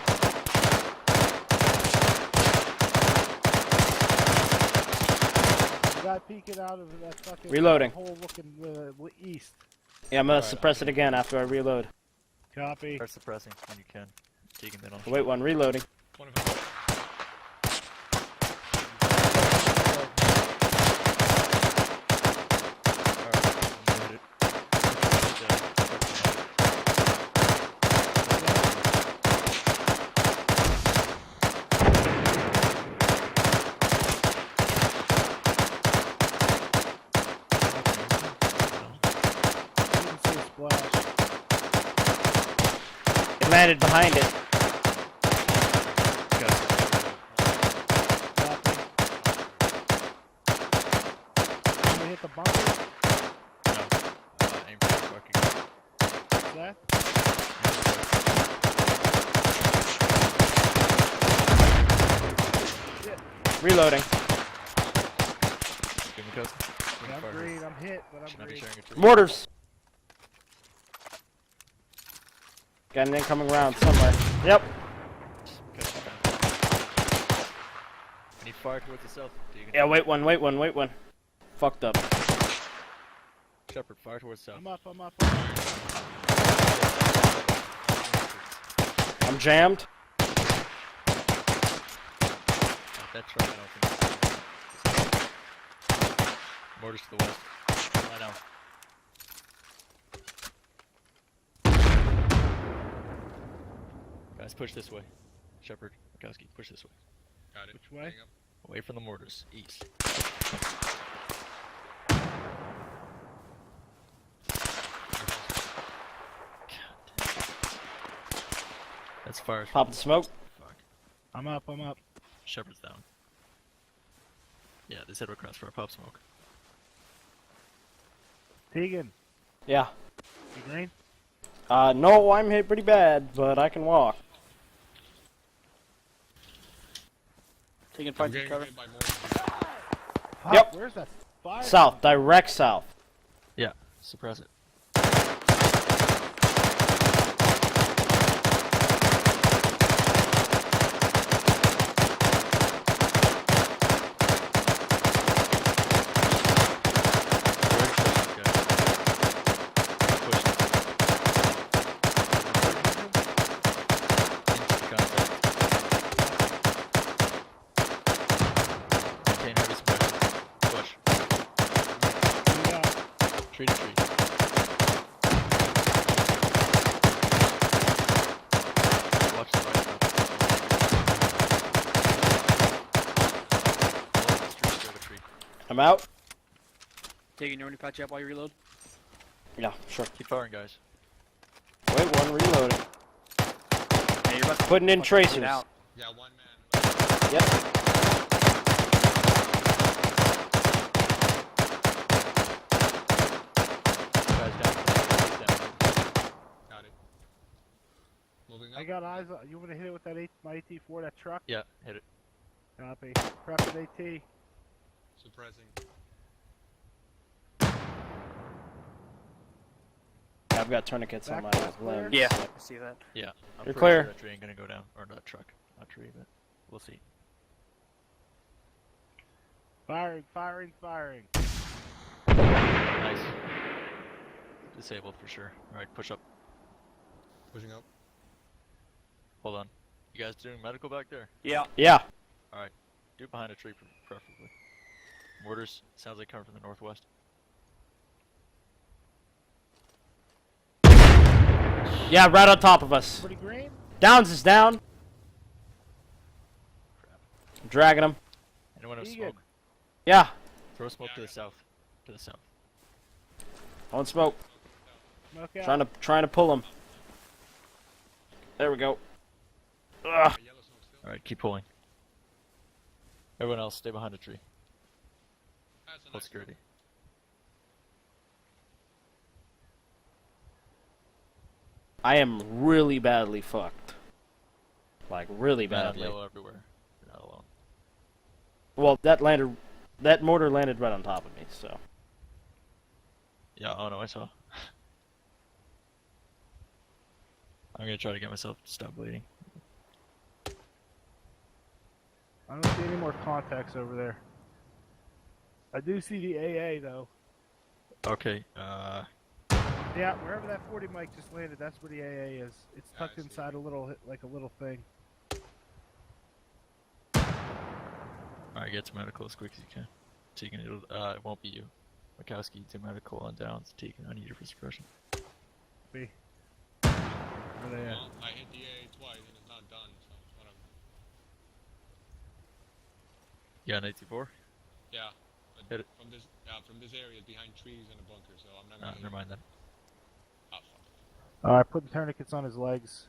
You got peeking out of that fucking
Reloading.
hole looking east.
Yeah, I'm gonna
Alright,
suppress it again after I reload.
Copy.
Start suppressing when you can. Teagan, then I'll
Wait one, reloading.
One of them.
Didn't see a splash.
It landed behind it.
Copy. Can we hit the bunker?
Aim for the truck again.
What's that?
Reloading.
Give me cousin.
Yeah, I'm green. I'm hit, but I'm
Should not be
green.
sharing a tree.
Mortars. Got an incoming round somewhere. Yep.
Any fire towards the south? Teagan.
Yeah, wait one. Fucked up.
Shepard, fire towards south.
I'm up.
I'm jammed.
That truck, I don't think. Mortars to the west. Lie down. Guys, push this way. Shepard, Mikowski, push this way.
Got it.
Which way?
Hang up.
Away from the mortars. East. That's fire.
Pop the smoke.
Fuck.
I'm up.
Shepard's down. Yeah, they said we're across for a pop smoke.
Teagan,
Yeah.
you green?
No, I'm hit pretty bad, but I can walk.
Taking
I'm
punch
getting
cover.
hit by more.
Fuck,
Yep.
Where's that fire?
South, direct south.
Yeah, suppress it. Tree to tree. Watch the right now.
I'm out.
Taking you want to patch up while you reload?
Yeah, sure.
Keep firing, guys.
Wait one, reloading.
Yeah, you're about to
Putting in
fucking get
tracers.
out.
Yeah, one man.
Yep.
got eyes on. You want to hit it with that my AT4, that truck?
Yeah, hit it.
Copy. Prep with AT.
Suppressing.
I've got tourniquets on my
Back clear?
limbs.
Yeah,
so-
I see that.
Yeah, I'm
You're
pretty
clear.
sure that tree ain't gonna go down, or that truck, not tree, but we'll see.
Firing, firing, firing.
Nice. Disabled for sure. All right, push up.
Pushing up.
Hold on. You guys doing medical back there?
Yeah.
Yeah.
All right. Do it behind a tree, preferably. Mortars sounds like coming from the northwest.
Yeah, right on top of us.
Pretty green?
Downs is down.
Crap.
I'm dragging him.
Anyone have
K.Teagan.
smoke?
Yeah.
Throw smoke to the south. To the south.
On smoke.
Smoke out.
Trying to pull him. There we go. Ugh.
Yellow smoke still.
All right, keep pulling. Everyone else, stay behind a tree.
That's a
Hold
nice
security.
I am really badly fucked. Like really
Man,
badly.
yellow everywhere. You're not alone.
Well, that mortar landed right on top of me. So
Yeah, oh no, I saw. I'm gonna try to get myself to stop bleeding.
I don't see any more contacts over there. I do see the AA though.
Okay,
Yeah, wherever that 40 mic just landed, that's where the AA is. It's
I
tucked
see.
inside a little, like a little thing.
alright, get to medical as quick as you can. Teagan, it won't be you. Mikowski, to medical on downs. Teagan, I need you for suppression.
B. Where they at?
Well, I hit the AA twice and it's not done, so whatever.
You got an 84?
Yeah. But
Hit it.
from this area is behind trees and a bunker, so I'm not
Nah,
gonna
never mind then.
Oh, fuck.
Alright, putting tourniquets on his legs.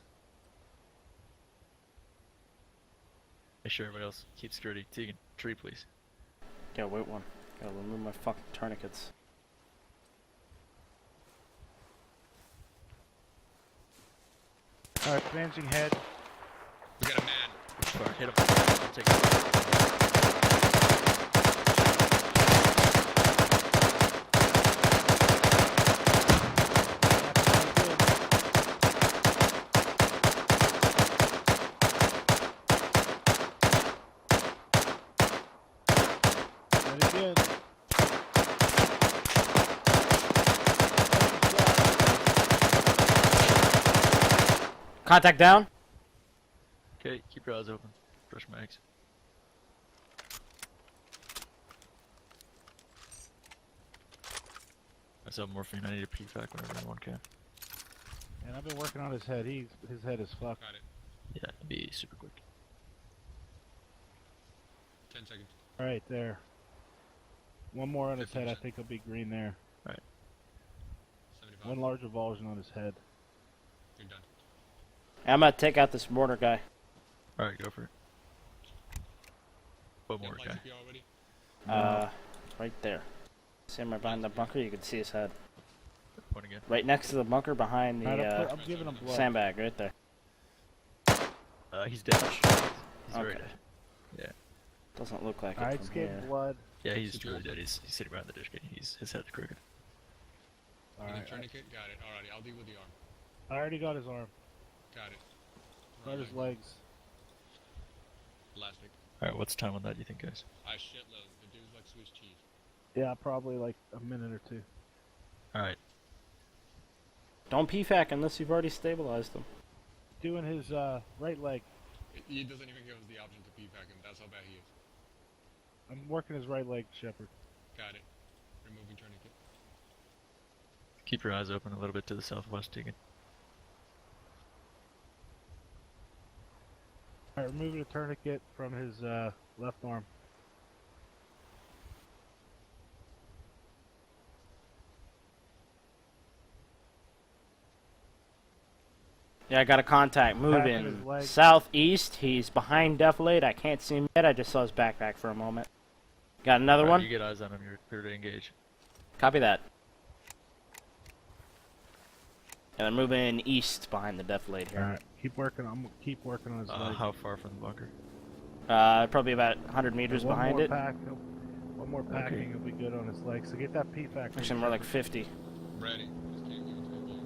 Make sure everybody else keep security. Teagan, tree please.
yeah, wait one. Gotta remove my fucking tourniquets.
Alright, bandaging head.
We got a man.
Fire, hit him. Take it.
Very good.
Contact down.
Okay, keep your eyes open. Fresh mags. I still have morphine. I need a PFAC whenever anyone can.
And I've been working on his head. His head is fucked.
Got it.
Yeah, it'd be super quick.
10 seconds.
Alright, there. One more on his head. I
50%.
think he'll be green there.
75.
One large revulsion on his head.
You're done.
I'm gonna take out this mortar guy.
Alright, go for it. What more,
Light
guy?
CPR already?
Right there. See him right behind the bunker? You can see his head.
Point again.
Right next to the bunker behind the
Alright, I'm giving him blood.
sandbag right there.
He's dead. He's very
Okay.
dead. Yeah.
Doesn't look like
Alright,
it from
skin
here.
blood.
Yeah, he's
Secure.
really dead. He's sitting behind the dish gate. His head's crooked.
Alright,
Tourniquet? Got it. Alrighty, I'll deal with the arm.
I already got his arm.
Got it.
Got his legs.
Elastic.
Alright, what's the time on that, you think, guys?
I shitload. The dude's like Swiss cheese.
Yeah, probably like a minute or two.
Alright.
Don't PFAC unless you've already stabilized him.
Doing his right leg.
He doesn't even give us the option to PFAC him. That's how bad he is.
I'm working his right leg, Shepard.
Got it. Removing tourniquet.
Keep your eyes open a little bit to the southwest, Teagan.
Alright, removing a tourniquet from his left arm.
Yeah, I got a contact
Packing his
moving
leg.
southeast. He's behind Defilade. I can't see him yet. I just saw his backpack for a moment. Got another
Alright,
one?
you get eyes on him. You're clear to engage.
Copy that. And they're moving east behind the def late here.
Alright, keep working. I'm gonna keep working on his leg.
How far from the bunker?
Probably about 100 meters
One
behind
more
it.
One more packing will be good on his leg. So get that PFAC.
Actually, more like 50.
Ready. Just can't give it to me.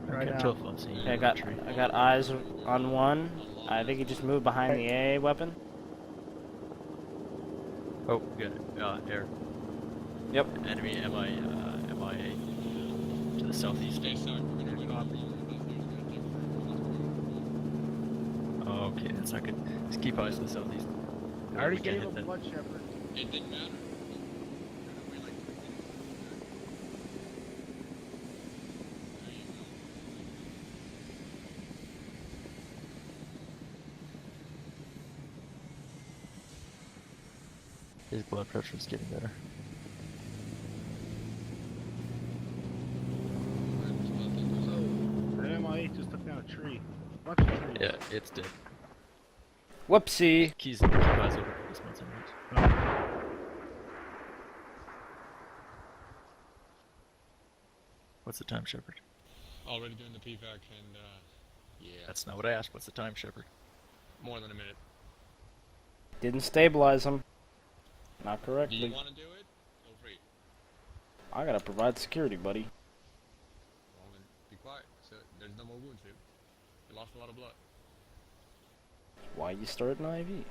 Right now.
Yeah, I got eyes on one. I think he just moved behind the A weapon.
Oh, good. Air.
Yep.
Enemy MIA to the southeast.
Stay south. We're gonna win off.
Oh, okay, that's not good. Just keep eyes to the southeast.
I already
We can't
gave
hit
him
that.
blood shepherd.
It didn't matter.
His blood pressure is getting better.
That MIA just took down a tree. Bunch of trees.
Yeah, it's dead.
Whoopsie.
Keep eyes open for this one's anyways. What's the time, Shepard?
Already doing the PVAC and yeah.
That's not what I asked. What's the time, Shepard?
More than a minute.
Didn't stabilize him. Not
Do
correctly.
you want to do it? Feel free.
I gotta provide security, buddy.
Well then, be quiet. So there's no more wounds, dude. You lost a lot of blood.
Why you start an IV?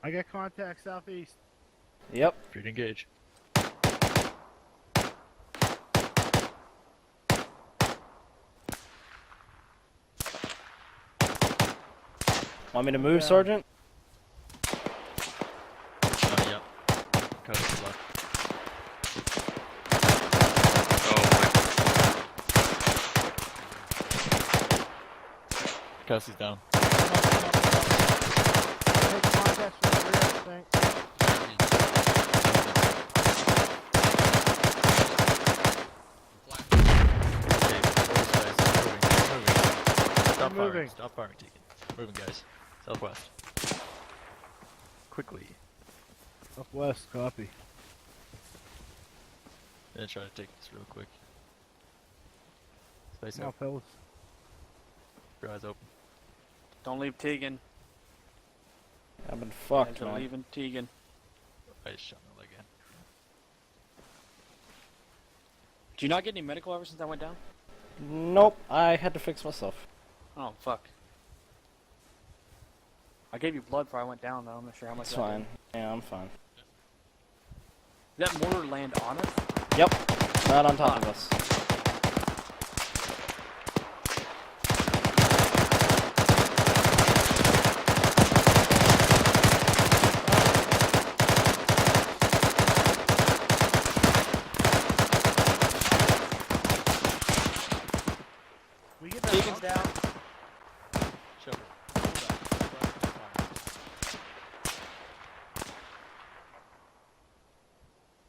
I got contact southeast.
Yep.
Free to engage.
Want me to move, Sergeant?
Yeah. Cut it to the left. Oh, Cassie's down.
Take contact from the rear, I think.
Stop
moving.
firing. Stop firing, Teagan. Moving, guys. Southwest. Quickly.
Southwest, copy.
Gonna try to take this real quick. Space
Come on,
up.
fellas.
Your eyes open.
Don't leave Teagan.
I've been fucked,
Don't
man.
leave Teagan.
I just shot my leg in.
Do you not get any medical ever since I went down?
Nope. I had to fix myself.
Oh, fuck. I gave you blood before I went down, though. I'm not sure how much.
It's
that
fine. Yeah, I'm fine.
Did that mortar land on us?
Yep. Not on top of us.
We get that
Teagan's down.
Shepard.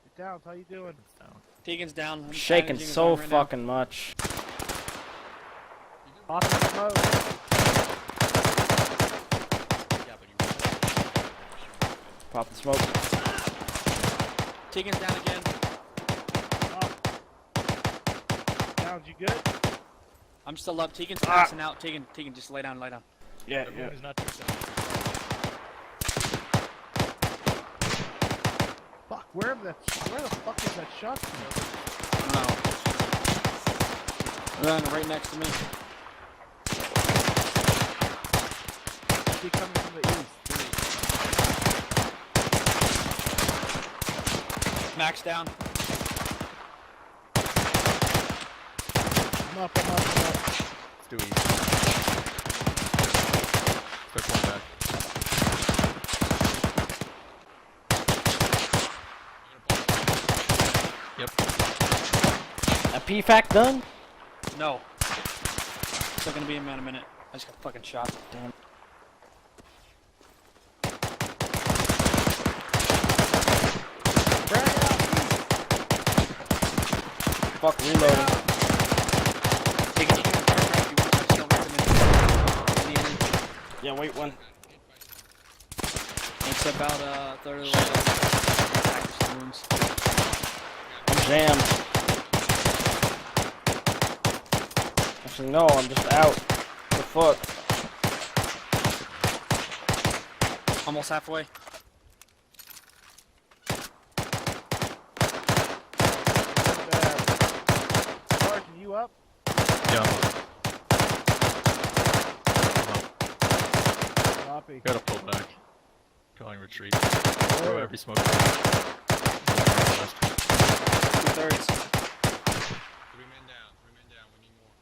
Get down. How you doing?
It's down.
Teagan's down. I'm
Shaking
bandaging his
so
arm right now.
fucking much.
Off the smoke.
Yeah, but you
Pop the smoke.
Teagan's down again.
Down, you good?
I'm still up. Teagan's passing out. Teagan, just lay down, lay down.
Yeah,
The
yeah.
wound is not too bad.
Fuck, where the fuck is that shot from?
No. Right next to me.
Is he coming from the east?
Max down.
I'm up.
It's too easy. Start pulling back. Yep.
A PFAC done?
No. Still gonna be in man a minute. I just got fucking shot.
Damn. Fuck, reloading.
Teagan, you can turn around if you want. I still make them in.
Yeah, wait one.
It's about a third of the way down. Package the wounds.
I'm jammed. Actually, no, I'm just out. The fuck?
Almost halfway.
Sergeant, you up?
Yeah.
Copy.
Gotta pull back. Calling retreat. Throw every smoke.
2/3.
3 men down. 3 men down. We need more.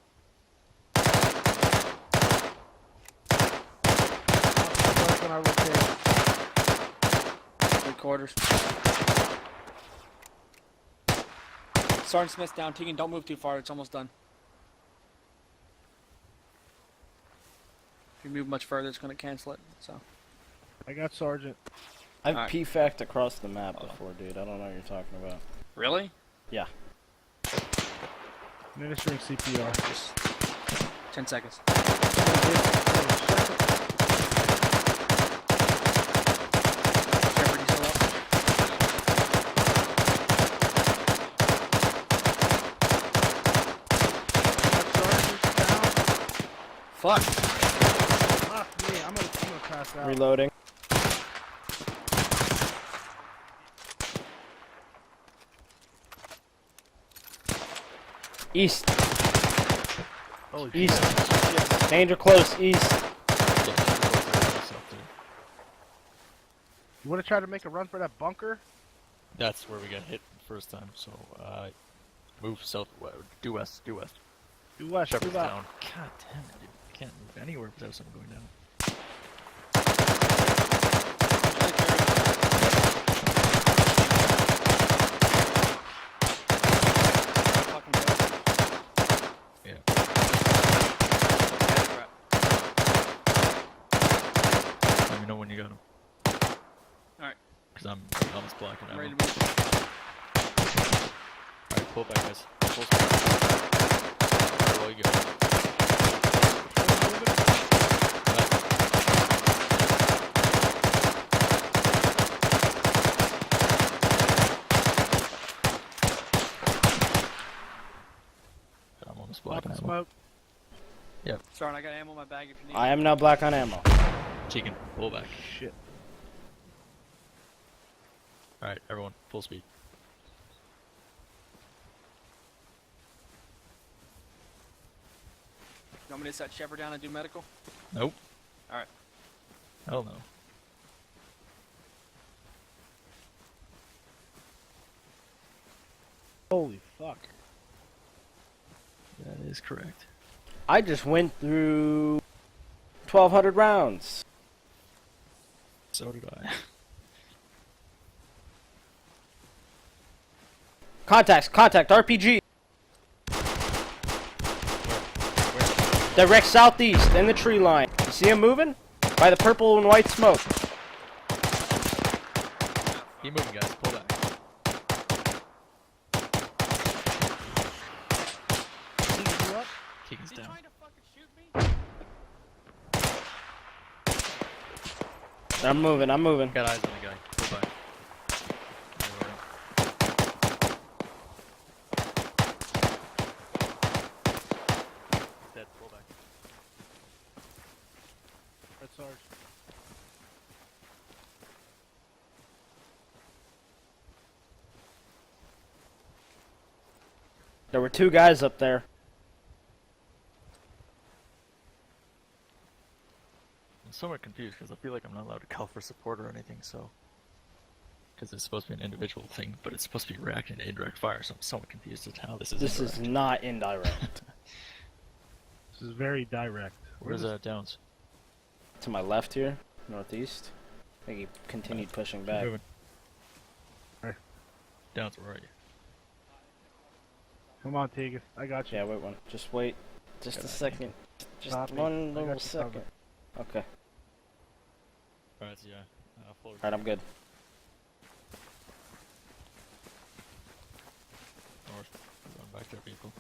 When I rotate.
3/4. Sergeant Smith's down. Teagan, don't move too far. It's almost done. If you move much further, it's going to cancel it. So.
I got Sergeant.
I've
Alright.
PFAC'd across the map before, dude. I don't know what you're talking about.
Really?
Yeah.
Administering CPR.
Just 10 seconds. Shepard, you still up? Fuck.
Fuck me, I'm gonna pass out.
Reloading. East.
Holy
East.
shit.
Danger close. East.
You wanna try to make a run for that bunker?
That's where we got hit the first time, so move south, due west, due west.
Do west, do
Shepard's
that.
down. God damn it, dude. Can't move anywhere without someone going down. Yeah. Let me know when you got him.
Alright.
Because I'm almost blocking
I'm
ammo.
ready to move.
Alright, pull back, guys. Full speed. There you go. I'm almost blocking ammo.
Smoke.
Yep.
Sorry, I got ammo in my bag if you need.
I am now black on ammo.
K.Teagan, pull back.
Shit.
Alright, everyone, full speed.
You want me to set Shepard down and do medical?
Nope.
Alright.
Hell no.
Holy fuck.
That is correct.
I just went through 1,200 rounds.
So did I.
Contacts, contact, RPG. Direct southeast, in the tree line. You see him moving? By the purple and white smoke.
Keep moving, guys. Pull back. K.Teagan's down.
I'm moving, I'm moving.
Got eyes on the guy. Pull back. Dead. Pull back.
Red Sarge.
There were 2 guys up there.
I'm somewhat confused because I feel like I'm not allowed to call for support or anything, so. Because it's supposed to be an individual thing, but it's supposed to be reacting to indirect fire, so I'm somewhat confused as to how this is
This
indirect.
is not indirect.
This is very direct.
Where's Downs?
To my left here, northeast. I think he continued pushing
Keep
back.
moving.
Alright.
Downs, where are you?
Come on, Teagan. I got you.
Yeah, wait one. Just wait. Just
Good
a
idea.
second. Just
Copy.
one
I got
little
you
second.
covered.
Okay.
Alright, so yeah. Full
Alright, I'm good.
north. We're going back to our vehicle.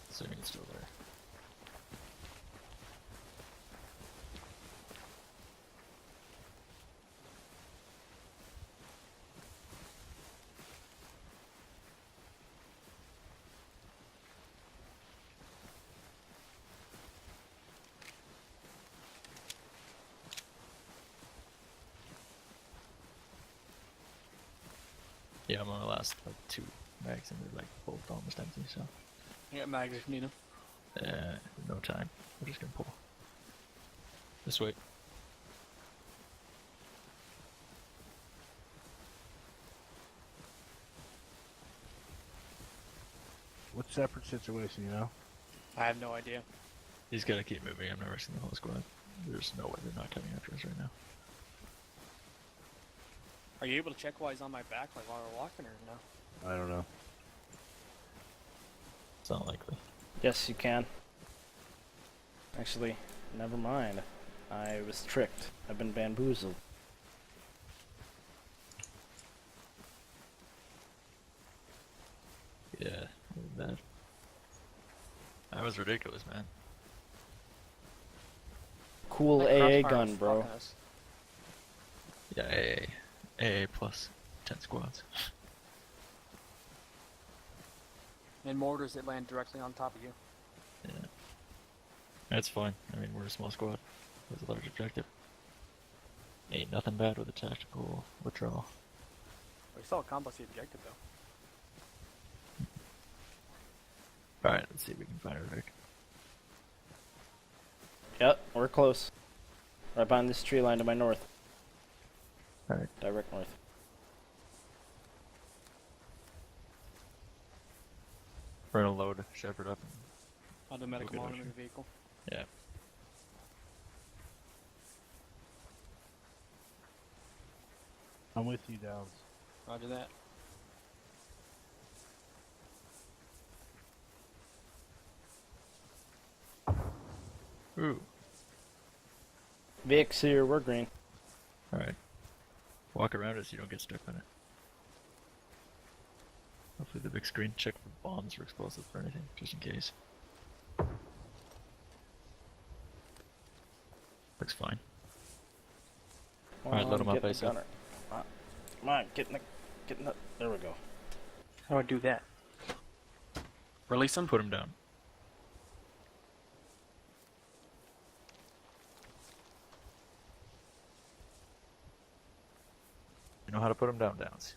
Assuming it's still there. Yeah, I'm on my last like 2 mags and they're like both almost empty, so
I got mags if you need them.
no time. We're just gonna pull. This way.
What separate situation, you know?
I have no idea.
He's gotta keep moving. I'm not rushing the whole squad. There's no way they're not coming after us right now.
Are you able to check while he's on my back, like while we're walking, or no?
I don't know.
It's not likely.
Yes, you can. Actually, never mind. I was tricked. I've been bamboozled.
Yeah, that. That was ridiculous, man.
Cool
That
AA
crossfire
gun,
was
bro.
fucking us.
Yeah, AA plus 10 squads.
And mortars that land directly on top of you.
Yeah. That's fine. I mean, we're a small squad. There's a large objective. Ain't nothing bad with a tactical withdrawal.
We still accomplish the objective, though.
Alright, let's see if we can find her, Rick.
Yep, we're close. Right behind this tree line to my north.
Alright.
Direct north.
We're gonna load Shepard up.
I'll do medical
We'll get
monitor the vehicle.
Yeah.
I'm with you, Downs.
Roger that.
Ooh.
Vic's here, we're green.
Alright. Walk around it so you don't get stuck on it. Hopefully the big screen. Check for bombs or explosives or anything, just in case. Looks fine. Alright, load him up, ASAP.
Come on, get in the, there we go.
How do I do that? Release him?
Put him down. You know how to put him down, Downs.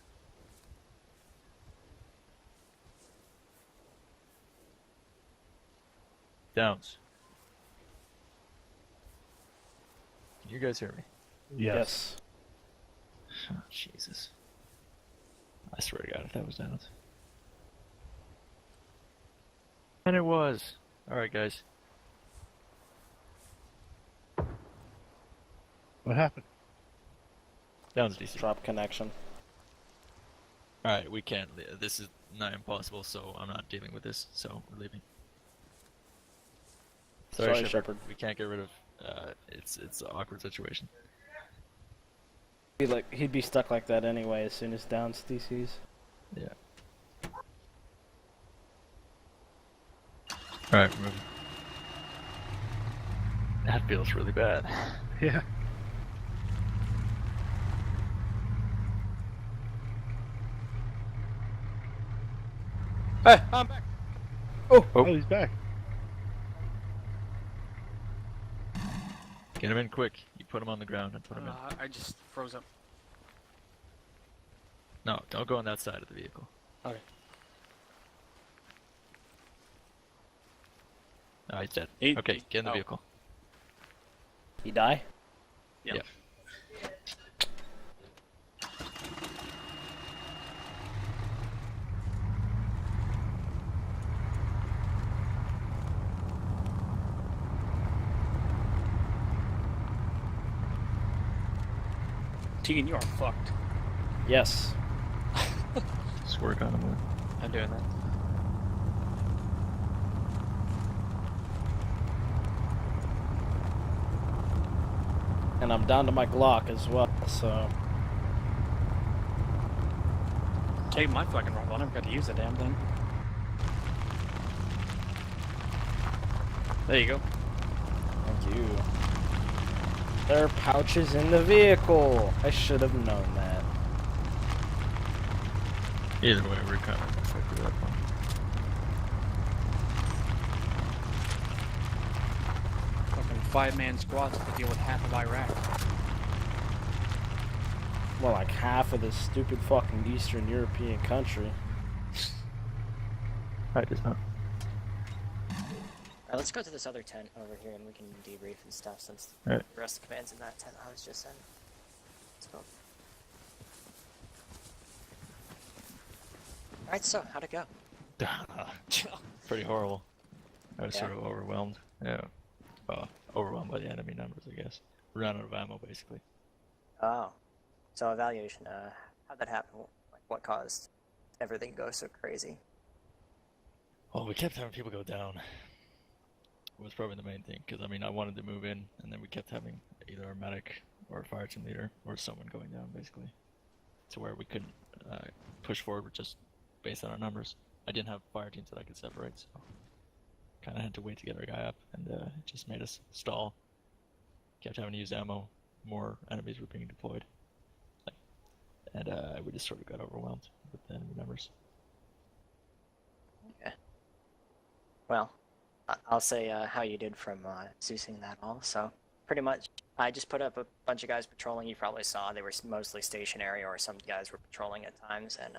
Downs. Can you guys hear me?
Yes.
Oh, Jesus. I swear to God, if that was Downs. And it was. Alright, guys.
What happened?
Downs DC.
Drop connection.
Alright, we can't. This is not impossible, so I'm not dealing with this, so we're leaving. Sorry, Shepard. We can't get rid of. It's an awkward situation.
He'd be stuck like that anyway as soon as Downs DCs.
Yeah. Alright, we're moving. That feels really bad.
Yeah.
Hey, I'm back.
Oh, he's back.
Get him in quick. You put him on the ground and put him in.
I just froze up.
No, don't go on that side of the vehicle.
Okay.
Oh, he's dead.
He-
Okay, get in the
oh.
vehicle.
He die?
Yep.
Yeah.
Teagan, you are fucked.
Yes.
Just work on him.
I'm doing that.
And I'm down to my Glock as well, so...
Take my fucking rifle. I never got to use that damn thing. There you go.
Thank you. There are pouches in the vehicle! I should have known that.
Either way, we're kind of affected at that point.
Fucking 5-man squads to deal with half of Iraq.
More like half of this stupid fucking Eastern European country.
I just know.
Alright, let's go to this other tent over here and we can debrief and stuff since
Right.
the rest of the command's in that tent I was just in. Let's go. Alright, so how'd it go?
Pretty horrible. I was
Yeah.
sort of overwhelmed. Yeah. Overwhelmed by the enemy numbers, I guess. Ran out of ammo, basically.
Oh. So evaluation, how'd that happen? Like, what caused everything to go so crazy?
Well, we kept having people go down. Was probably the main thing, because I mean, I wanted to move in, and then we kept having either a medic or a fire team leader or someone going down, basically, to where we couldn't push forward just based on our numbers. I didn't have fire teams that I could separate, so kind of had to wait to get our guy up, and it just made us stall. Kept having to use ammo. More enemies were being deployed, and we just sort of got overwhelmed with the enemy numbers.
Okay. Well, I'll say how you did from Zeusing that all. So pretty much, I just put up a bunch of guys patrolling. You probably saw they were mostly stationary, or some guys were patrolling at times, and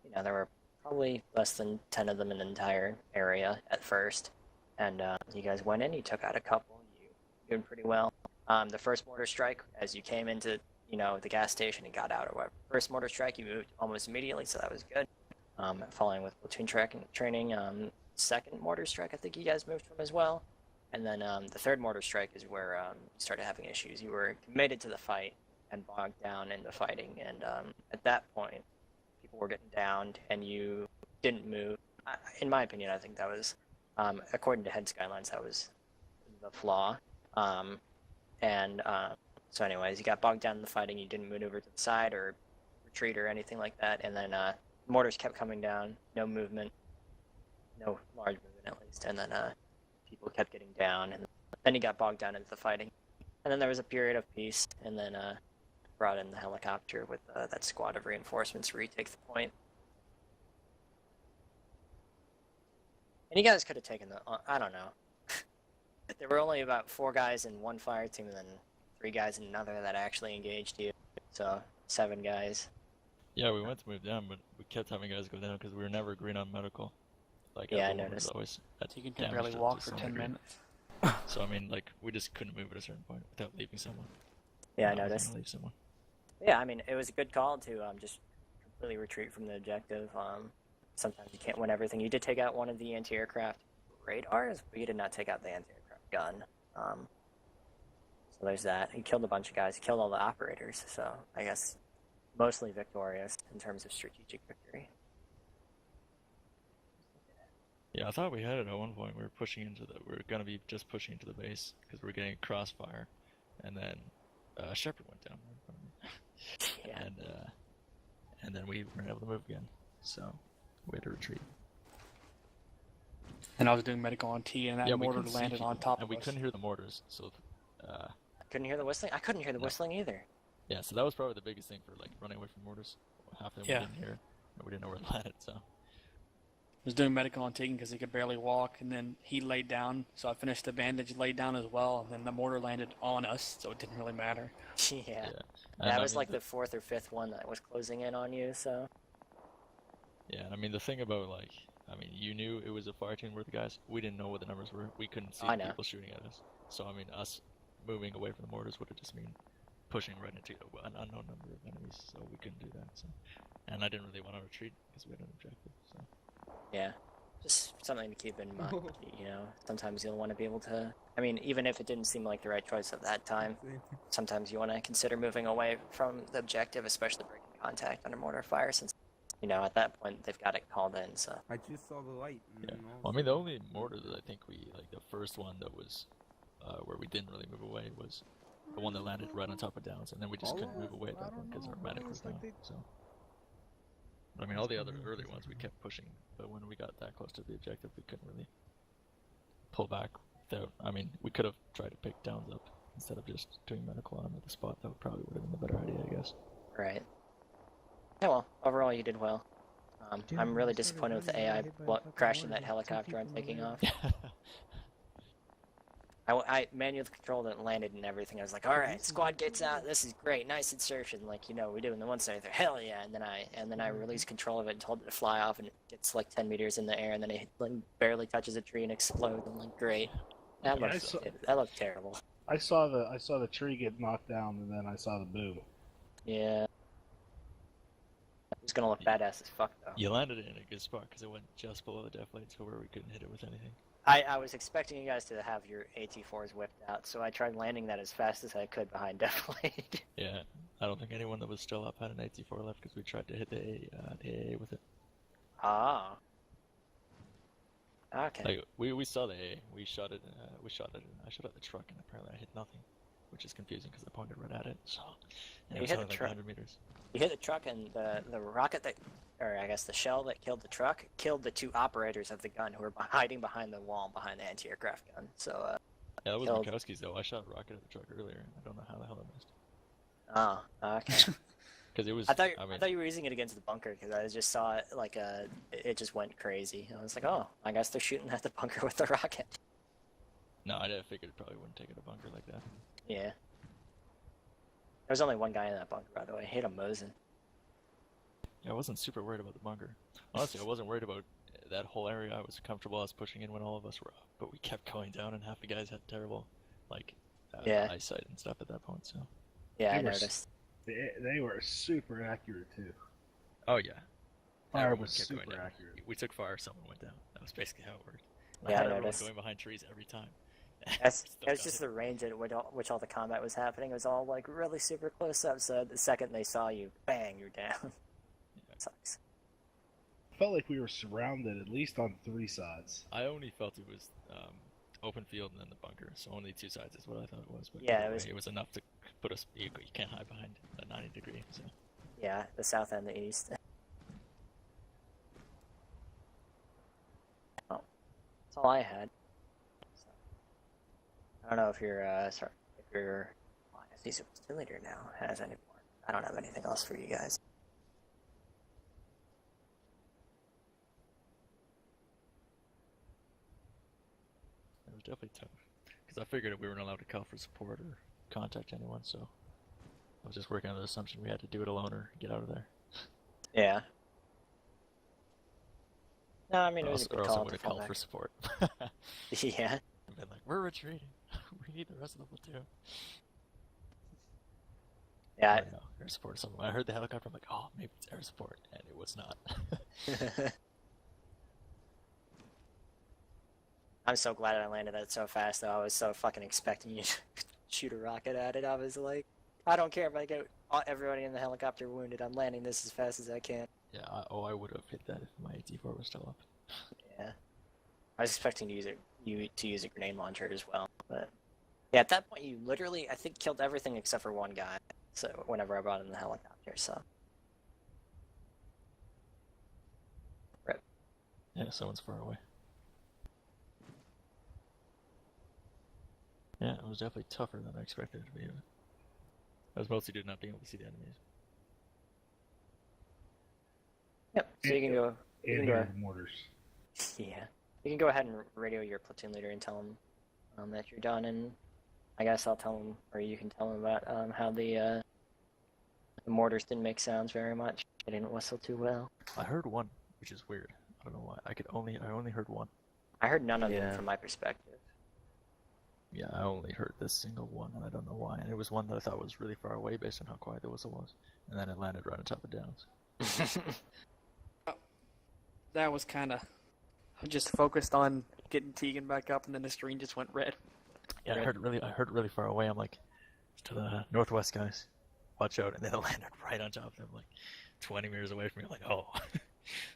you know, there were probably less than 10 of them in the entire area at first. And you guys went in, you took out a couple, you doing pretty well. The first mortar strike, as you came into, you know, the gas station and got out or whatever. First mortar strike, you moved almost immediately, so that was good. Following with platoon training, second mortar strike, I think you guys moved from as well. And then the third mortar strike is where you started having issues. You were committed to the fight and bogged down in the fighting, and at that point, people were getting downed, and you didn't move. In my opinion, I think that was, according to Head Skylines, that was the flaw. So anyways, you got bogged down in the fighting, you didn't move over to the side or retreat or anything like that, and then mortars kept coming down, no movement, no large movement at least, and then people kept getting down, and then you got bogged down into the fighting. And then there was a period of peace, and then brought in the helicopter with that squad of reinforcements to retake the point. And you guys could have taken the, I don't know. There were only about 4 guys in one fire team, and then 3 guys in another that actually engaged you. So 7 guys.
Yeah, we went to move down, but we kept having guys go down because we were never agreeing on medical. Like,
yeah, I
everyone was
noticed.
always
You can barely walk for 10 minutes.
So I mean, like, we just couldn't move at a certain point without leaving someone.
Yeah, I
was gonna
noticed.
leave someone.
Yeah, I mean, it was a good call to just completely retreat from the objective. Sometimes you can't win everything. You did take out one of the anti-aircraft radars, but you did not take out the anti-aircraft gun. So there's that. He killed a bunch of guys. He killed all the operators, so I guess mostly victorious in terms of strategic victory.
Yeah, I thought we had it at one point. We were pushing into the. We were gonna be just pushing into the base because we were getting a crossfire, and then Shepard went down right in front of me.
Yeah.
And then we weren't able to move again, so we had to retreat.
And I was doing medical on T, and that
we
mortar
couldn't see
landed on
people,
top
and
of
we
us.
couldn't hear the mortars, so.
Couldn't hear the whistling? I couldn't hear the whistling either.
Yeah, so that was probably the biggest thing for like running away from mortars. Half of them
Yeah.
we didn't hear, and we didn't know where it landed. So.
I was doing medical on Teagan because he could barely walk, and then he laid down, so I finished the bandage, laid down as well, and then the mortar landed on us, so it didn't really matter.
Yeah.
And
That
I
was
mean,
like the 4th or 5th one that was closing in on you, so.
Yeah, I mean the thing about like, I mean you knew it was a fire team worth of guys. We didn't know what the numbers were. We couldn't see
I know.
people shooting at us. So I mean us moving away from the mortars would have just mean pushing right into an unknown number of enemies. So we couldn't do that. So, and I didn't really want to retreat because we had an objective. So.
Yeah. Just something to keep in mind, you know. Sometimes you'll want to be able to. I mean, even if it didn't seem like the right choice at that time, sometimes you want to consider moving away from the objective, especially breaking contact under mortar fire, since, you know, at that point they've got it called in. So.
I just saw the light.
Yeah. Well, I mean, the only mortar that I think we like, the first one that was where we didn't really move away was the one that landed right on top of Downs, and then we just couldn't move away at that point because our medic was down. So. I mean, all the other early ones we kept pushing, but when we got that close to the objective, we couldn't really pull back without. I mean, we could have tried to pick Downs up instead of just doing medical on him at the spot. That probably would have been the better idea, I guess.
Right. Yeah, well, overall you did well. I'm really disappointed with the AI crashing that helicopter I'm taking off. I manually controlled it and landed and everything. I was like, all right, squad gets out. This is great, nice insertion, like we do in the 173. Hell yeah! And then I released control of it and told it to fly off, and it gets like 10 meters in the air, and then it like, barely touches a tree and explodes. I'm like, great. That looked terrible.
I saw the tree get knocked down, and then I saw the boom.
Yeah. It's gonna look badass as fuck though.
You landed it in a good spot because it went just below the def lane to where we couldn't hit it with anything.
I was expecting you guys to have your AT4s whipped out, so I tried landing that as fast as I could behind def lane.
Yeah, I don't think anyone that was still up had an AT4 left because we tried to hit the AA with it.
Ah. Okay.
Like we saw the AA, we shot it. I shot at the truck, and apparently I hit nothing, which is confusing because I pointed right at it. So and it was only like 100 meters.
You hit the truck, and the rocket that, or I guess the shell that killed the truck, killed the 2 operators of the gun who were hiding behind the wall behind the anti-aircraft gun. So
yeah, that was
killed...
Mikowski's though. I shot a rocket at the truck earlier. I don't know how the hell I missed.
Oh, okay.
Because it was.
I thought you were using it against the bunker because I just saw it like it just went crazy. I was like, oh, I guess they're shooting at the bunker with the rocket.
No, I figured it probably wouldn't take it a bunker like that.
Yeah. There was only one guy in that bunker, by the way. I hate him mosing.
Yeah, I wasn't super worried about the bunker. Honestly, I wasn't worried about that whole area. I was comfortable. I was pushing in when all of us were up, but we kept going down, and half the guys had terrible, eyesight and stuff at that point. So.
Yeah, I noticed.
They were super accurate too.
Oh yeah.
Fire was super accurate.
We took fire, someone went down. That was basically how it worked.
Yeah,
I
I noticed.
Going behind trees every time.
It was just the range at which all the combat was happening. It was all like really super close up. So the second they saw you, bang, you're down. Yeah. Sucks.
I felt like we were surrounded at least on 3 sides.
I only felt it was open field and then the bunker, so only 2 sides is what I thought it was. But
yeah,
it was enough to put us. You can't hide behind a 90 degree. So.
Yeah, the south and the east. Oh, that's all I had. So, I don't know if your IFC platoon leader now has any more. I don't have anything else for you guys.
It was definitely tough because I figured we weren't allowed to call for support or contact anyone, so I was just working on the assumption we had to do it alone or get out of there.
Yeah. No, I mean, it was a good call.
Or else I would have called for support.
Yeah.
And been like, we're retreating. We need the rest of the platoon.
Yeah.
No, air support or something. When I heard the helicopter, I'm like, oh, maybe it's air support, and it was not.
I'm so glad I landed that so fast, though. I was so fucking expecting you to shoot a rocket at it. I was like, I don't care if I get everybody in the helicopter wounded. I'm landing this as fast as I can.
Yeah, I would have hit that if my AT4 was still up.
Yeah. I was expecting to use a grenade launcher as well, but yeah, at that point you literally, I think, killed everything except for one guy. So whenever I brought in the helicopter, so. Rip.
Yeah, someone's far away. Yeah, it was definitely tougher than I expected it to be. I was mostly due to not being able to see the enemies.
Yep. So you can go. You can go.
Mortars.
Yeah. You can go ahead and radio your platoon leader and tell him that you're done, and I guess I'll tell him, or you can tell him about how the mortars didn't make sounds very much. They didn't whistle too well.
I heard one, which is weird. I don't know why. I only heard one.
I heard none of them from my perspective.
Yeah, I only heard this single one, and I don't know why. And it was one that I thought was really far away based on how quiet the whistle was. And then it landed right on top of Downs.
That was kind of just focused on getting Teagan back up, and then the screen just went red.
Yeah, I heard really far away. I'm like, to the northwest guys, watch out! And then it landed right on top of them, like 20 meters away from me. I'm like, oh,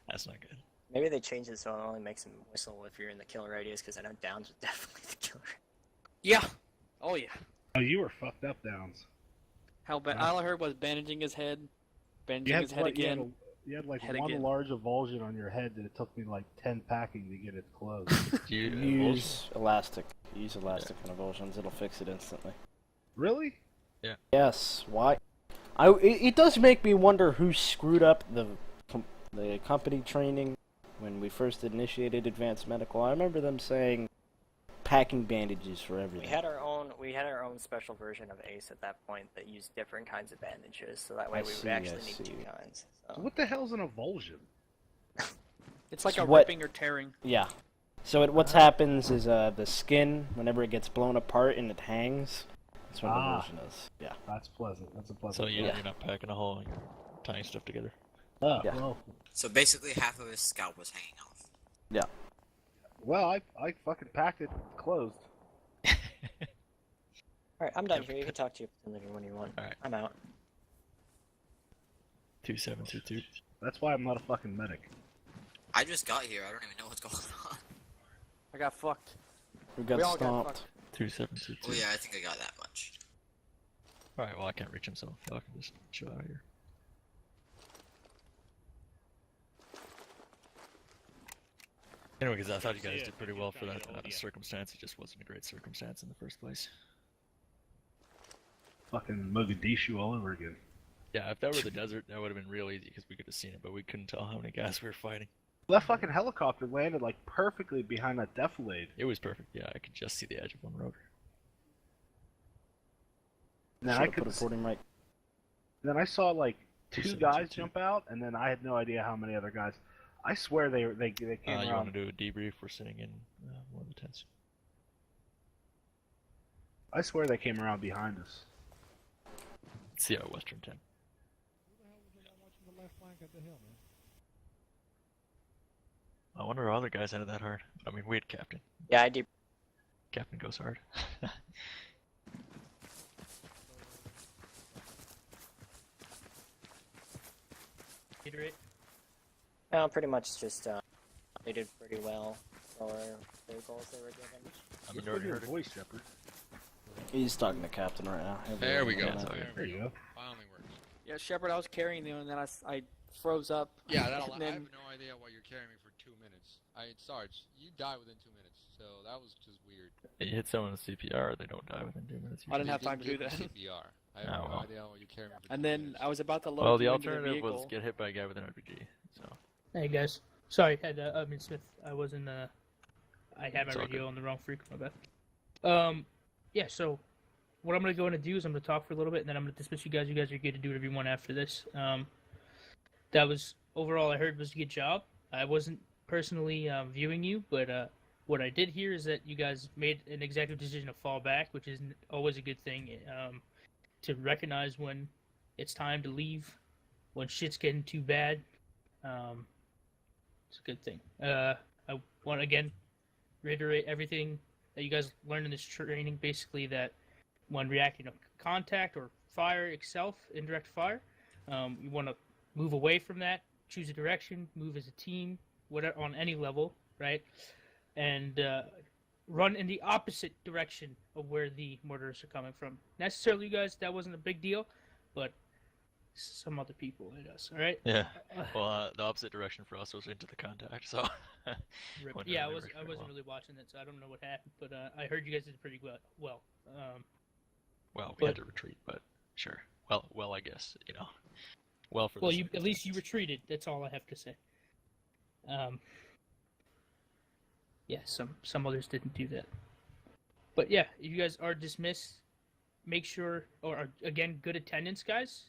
that's not good.
Maybe they changed it so it only makes them whistle if you're in the kill radius, because I know Downs was definitely the killer.
Yeah. Oh yeah.
Oh, you were fucked up, Downs.
How bad? All I heard was bandaging his head, bandaging his head again.
You had like one large avulsion on your head that it took me like 10 packing to get it closed.
Use elastic. Use elastic on avulsions. It'll fix it instantly.
Really?
Yeah.
Yes. Why? It does make me wonder who screwed up the company training when we first initiated advanced medical. I remember them saying packing bandages for
We
everything.
had our own special version of Ace at that point that used different kinds of bandages, so that way
I
we
see,
would actually
I
need
see.
2 kinds.
So what the hell's an avulsion?
It's like
So
a
what-
ripping or tearing.
Yeah. So what happens is the skin, whenever it gets blown apart and it hangs, that's what
Ah.
avulsion is. Yeah.
That's pleasant. That's a pleasant.
So
Yeah.
you're not packing a hole, you're tying stuff together.
Oh,
Yeah.
well.
So basically, half of his scalp was hanging off.
Yeah.
Well, I fucking packed it closed.
Alright, I'm done here. You can talk to your leader when you want.
Alright.
I'm out.
2722.
That's why I'm not a fucking medic.
I just got here. I don't even know what's going on.
I got fucked.
We got
all got
stomped.
fucked.
2722.
Oh yeah, I think I got that much.
Alright, well I can't reach him, so y'all can just chill out here. Anyway, because I thought you guys did pretty well for that circumstance. It just wasn't a great circumstance in the first place.
Fucking Mogadishu all over again.
Yeah, if that were the desert, that would have been real easy because we could have seen it, but we couldn't tell how many guys we were fighting.
That fucking helicopter landed like perfectly behind that defilade.
It was perfect. Yeah, I could just see the edge of one rotor.
Then I
Should've
could.
put a porting mic.
Then I saw like 2 guys
2722.
jump out, and then I had no idea how many other guys. I swear they came
You want
around.
to do a debrief? We're sitting in one of the tents.
I swear they came around behind us.
Let's see our western tent. I wonder how other guys ended that hard. I mean, we had Captain.
Yeah, I do.
Captain goes hard.
Iterate.
No, pretty much just they did pretty well for the goals they were given.
I mean, you already heard it.
Voice, Shepard.
He's talking to Captain right now.
There we go.
Yeah, it's all good.
There you go.
Finally works.
Yeah, Shepard, I was carrying you, and then I froze up.
Yeah,
and
I have
then
no idea why you're carrying me for 2 minutes. Sarge, you die within 2 minutes, so that was just weird.
You hit someone with CPR, they don't die within 2 minutes.
I didn't
usually.
have time to do
Give
that.
me CPR. I have
Oh,
no
well.
idea why you carrying me for 2
And then
minutes.
I was about to load
Well, the
you into the
alternative
vehicle.
was get hit by a guy with an RPG. So
Hey guys, sorry, I mean Smith. I wasn't. I had my
It's all
radio on the wrong frequency. My bad. Yeah. So, what I'm gonna go in and do is I'm gonna talk for a little bit, and then I'm gonna dismiss you guys. You guys are good to do whatever you want after this. That was overall I heard was a good job. I wasn't personally viewing you, but what I did hear is that you guys made an executive decision to fall back, which is always a good thing. To recognize when it's time to leave, when shit's getting too bad. It's a good thing. I want to again reiterate everything that you guys learned in this training. Basically, that when reacting to contact or fire itself, indirect fire, you want to move away from that, choose a direction, move as a team, whatever on any level, right? And run in the opposite direction of where the mortars are coming from. Necessarily, you guys, that wasn't a big deal, but some other people it is. All right.
yeah. Well, the opposite direction for us was into the contact. So went
Yeah, I
really
wasn't really watching it, so I don't know what happened. But I heard you guys did pretty well.
Well, we had to retreat, but sure. Well, I guess Well, for
Well,
the
at least you retreated. That's all I have to say. Yeah, some others didn't do that. But yeah, if you guys are dismissed, make sure, or again, good attendance, guys.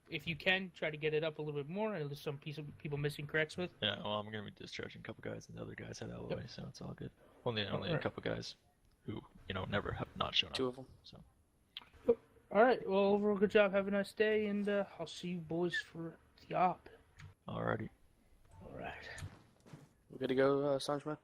If you can, try to get it up a little bit more. I know there's some people missing corrects with.
Yeah, well, I'm gonna be discharging a couple guys, and the other guys head out of the
Yep.
way, so it's all good. Only a
Alright.
couple guys who never have not shown up.
2 of them.
So
All right. Well, overall, good job. Have a nice day, and I'll see you boys for the op.
alrighty.
All right.
We good to go, Sergeant?